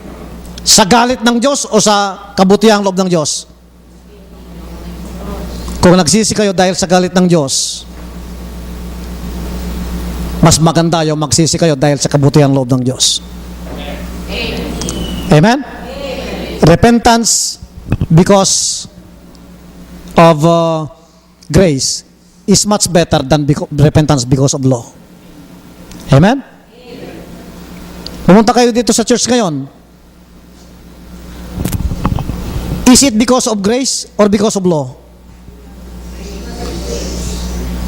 Speaker 1: sa galit ng Diyos o sa kabutihang loob ng Diyos? Kung nagsisi kayo dahil sa galit ng Diyos, mas maganda yung magsisi kayo dahil sa kabutihang loob ng Diyos. Amen? Repentance because of grace is much better than repentance because of law. Amen? Pumunta kayo dito sa church ngayon. Is it because of grace or because of law?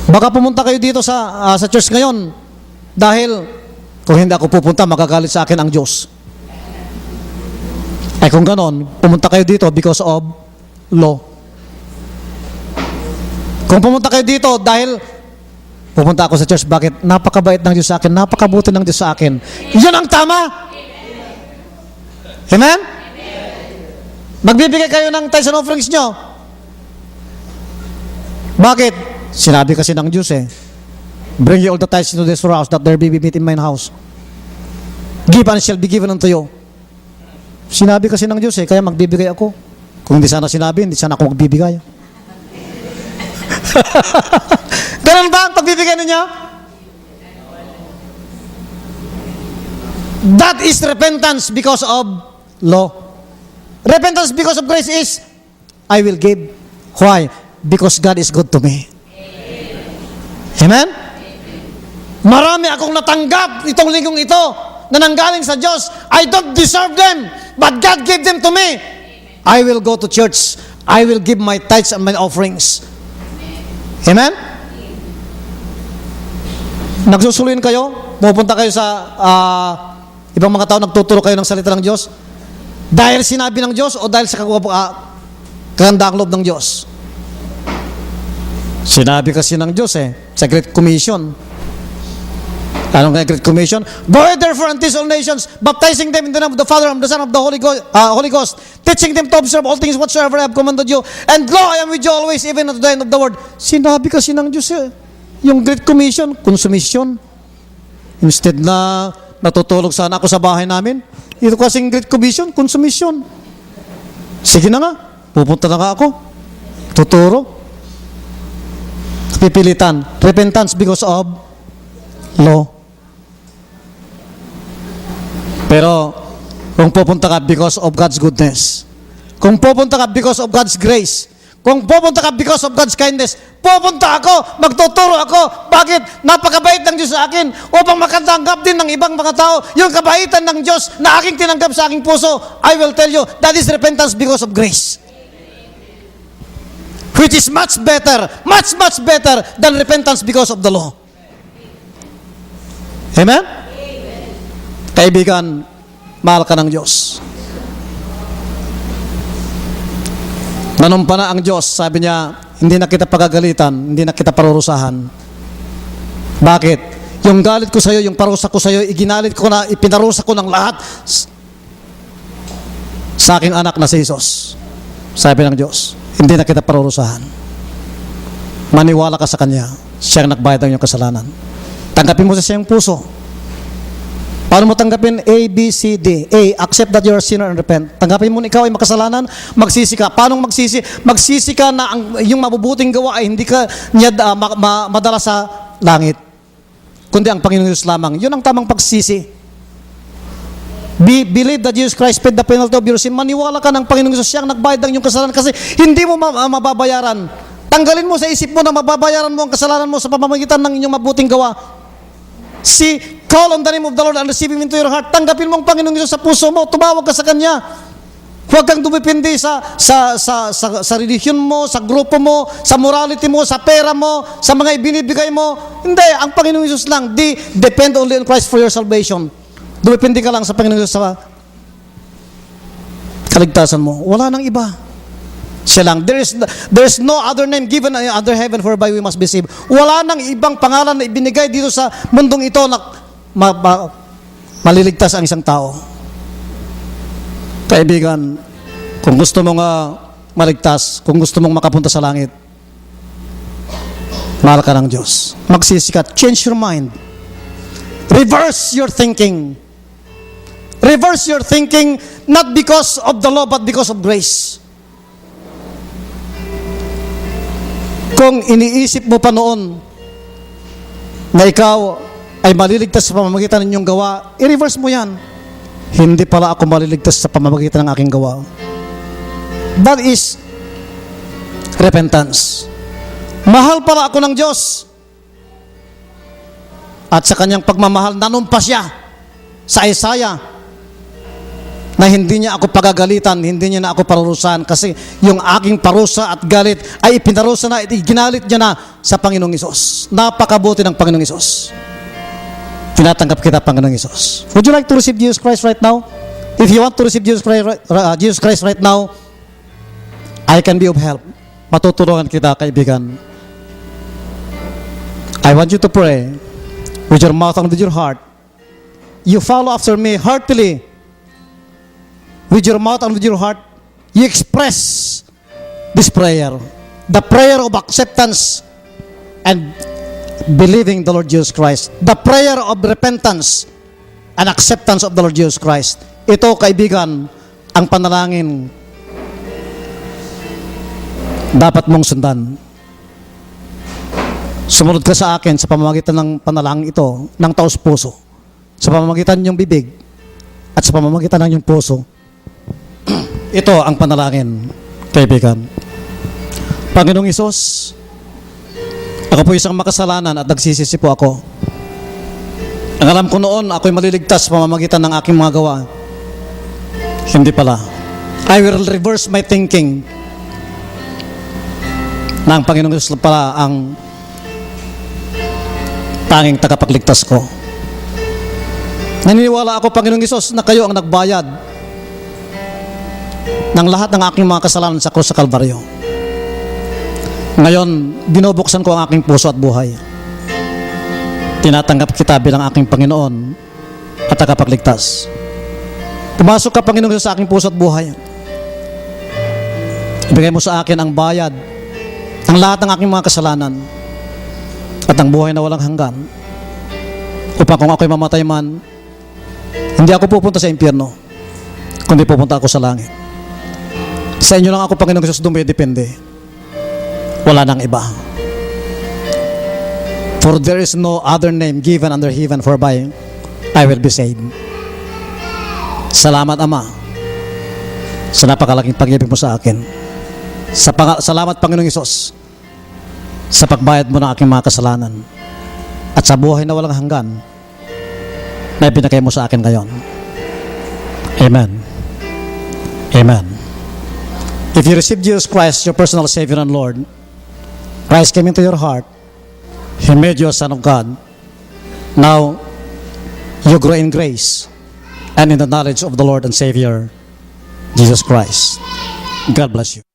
Speaker 1: Baka pumunta kayo dito sa church ngayon dahil kung hindi ako pupunta, magagalit sa akin ang Diyos. Ay kung ganon, pumunta kayo dito because of law. Kung pumunta kayo dito dahil pupunta ako sa church, bakit? Napakabait ng Diyos sa akin, napakabuti ng Diyos sa akin. Yun ang tama. Amen? Magbibigay kayo ng tithes and offerings nyo. Bakit? Sinabi kasi ng Diyos bring ye all the tithes into this house, that there be meat in mine house. Give and shall be given unto you. Sinabi kasi ng Diyos kaya magbibigay ako. Kung hindi sana sinabi, hindi sana ako magbibigay. Ganun ba ang pagbibigay ninyo? That is repentance because of law. Repentance because of grace is, I will give. Why? Because God is good to me. Amen? Marami akong natanggap itong linggong ito na nanggaling sa Diyos. I don't deserve them, but God gave them to me. I will go to church. I will give my tithes and my offerings. Amen? Nagsusuluin kayo, pupunta kayo sa ibang mga tao, nagtuturo kayo ng salita ng Diyos. Dahil sinabi ng Diyos o dahil sa kagandaang loob ng Diyos? Sinabi kasi ng Diyos sa Great Commission. Anong Great Commission? Go therefore and teach all nations, baptizing them in the name of the Father and the Son of the Holy Ghost, teaching them to observe all things whatsoever I have commanded you. And lo, I am with you always, even unto the end of the world. Sinabi kasi ng Diyos yung Great Commission, consummation. Instead na natutulog sana ako sa bahay namin, ito kasing Great Commission, consummation. Sige na nga, pupunta na nga ako. Tuturo. Pipilitan. Repentance because of law. Pero, kung pupunta ka because of God's goodness, kung pupunta ka because of God's grace, kung pupunta ka because of God's kindness, pupunta ako, magtuturo ako. Bakit? Napakabait ng Diyos sa akin upang makatanggap din ng ibang mga tao yung kabaitan ng Diyos na aking tinanggap sa aking puso. I will tell you, that is repentance because of grace. Which is much better than repentance because of the law. Amen? Kaibigan, mahal ka ng Diyos. Nanumpa na ang Diyos, sabi niya, hindi na kita pagagalitan, hindi na kita parurusahan. Bakit? Yung galit ko sa iyo, yung parusa ko sa iyo, iginalit ko na, ipinarusa ko ng lahat sa aking anak na si Jesus. Sabi ng Diyos, hindi na kita parurusahan. Maniwala ka sa Kanya, siyang nagbayad ng iyong kasalanan. Tanggapin mo sa siyang puso. Paano mo tanggapin? A, B, C, D. A, accept that you are a sinner and repent. Tanggapin mo na ikaw ay makasalanan, magsisi ka. Paano magsisi? Magsisi ka na yung mabubuting gawa ay hindi ka niya madala sa langit, kundi ang Panginoon Diyos lamang. Yun ang tamang pagsisi. Believe that Jesus Christ paid the penalty of your sin. Maniwala ka ng Panginoon Diyos, siyang nagbayad ng iyong kasalanan kasi hindi mo mababayaran. Tanggalin mo sa isip mo na mababayaran mo ang kasalanan mo sa pamamagitan ng inyong mabuting gawa. Call on the name of the Lord and receive Him into your heart. Tanggapin mo ang Panginoong Diyos sa puso mo. Tumawag ka sa Kanya. Huwag kang dumipindi sa religion mo, sa grupo mo, sa morality mo, sa pera mo, sa mga ibinibigay mo. Hindi, ang Panginoong Diyos lang. Depend only on Christ for your salvation. Dumipindi ka lang sa Panginoong Diyos sa kaligtasan mo. Wala nang iba. Siya lang. There is no other name given under heaven whereby we must be saved. Wala nang ibang pangalan na ibinigay dito sa mundong ito na maliligtas ang isang tao. Kaibigan, kung gusto mong maligtas, kung gusto mong makapunta sa langit, mahal ka ng Diyos. Magsisikat. Change your mind. Reverse your thinking. Reverse your thinking not because of the law but because of grace. Kung iniisip mo pa noon na ikaw ay maliligtas sa pamamagitan ng inyong gawa, i-reverse mo yan. Hindi pala ako maliligtas sa pamamagitan ng aking gawa. That is repentance. Mahal pala ako ng Diyos. At sa kanyang pagmamahal, nanumpa siya sa Isaiah na hindi niya ako pagagalitan, hindi niya na ako parurusahan kasi yung aking parusa at galit ay ipinarusa na, iginalit niya na sa Panginoong Hesus. Napakabuti ng Panginoong Hesus. Tinatanggap kita, Panginoong Hesus. Would you like to receive Jesus Christ right now? If you want to receive Jesus Christ right now,
Speaker 2: I can be of help. Matutulungan kita, kaibigan. I want you to pray with your mouth and with your heart. You follow after me heartily. With your mouth and with your heart, you express this prayer. The prayer of acceptance and believing the Lord Jesus Christ. The prayer of repentance and acceptance of the Lord Jesus Christ. Ito, kaibigan, ang panalangin dapat mong sundan. Sumunod ka sa akin sa pamamagitan ng panalangin ito ng taos-puso, sa pamamagitan ng iyong bibig at sa pamamagitan ng iyong puso. Ito ang panalangin, kaibigan. Panginoong Hesus, ako po isang makasalanan at nagsisisi po ako. Ang alam ko noon, ako'y maliligtas sa pamamagitan ng aking mga gawa. Hindi pala. I will reverse my thinking na ang Panginoong Hesus pala ang tanging tagapagligtas ko. Naniniwala ako, Panginoong Hesus, na kayo ang nagbayad ng lahat ng aking mga kasalanan sa krus sa Kalbaryo. Ngayon, binubuksan ko ang aking puso at buhay. Tinatanggap kita bilang aking Panginoon at tagapagligtas. Pumasok ka, Panginoong Hesus, sa aking puso at buhay. Ibigay mo sa akin ang bayad ng lahat ng aking mga kasalanan at ang buhay na walang hanggan, upang kung ako'y mamatay man, hindi ako pupunta sa impyerno, kundi pupunta ako sa langit. Sa inyo lang ako, Panginoong Hesus, dumidepende. Wala nang iba. For there is no other name given under heaven whereby I will be saved. Salamat, Ama, sa napakalaking pag-ibig mo sa akin. Salamat, Panginoong Hesus, sa pagbayad mo ng aking mga kasalanan at sa buhay na walang hanggan na ibinigay mo sa akin ngayon. Amen. Amen. If you receive Jesus Christ, your personal Savior and Lord, Christ came into your heart, He made you a son of God. Now, you grow in grace and in the knowledge of the Lord and Savior, Jesus Christ. God bless you.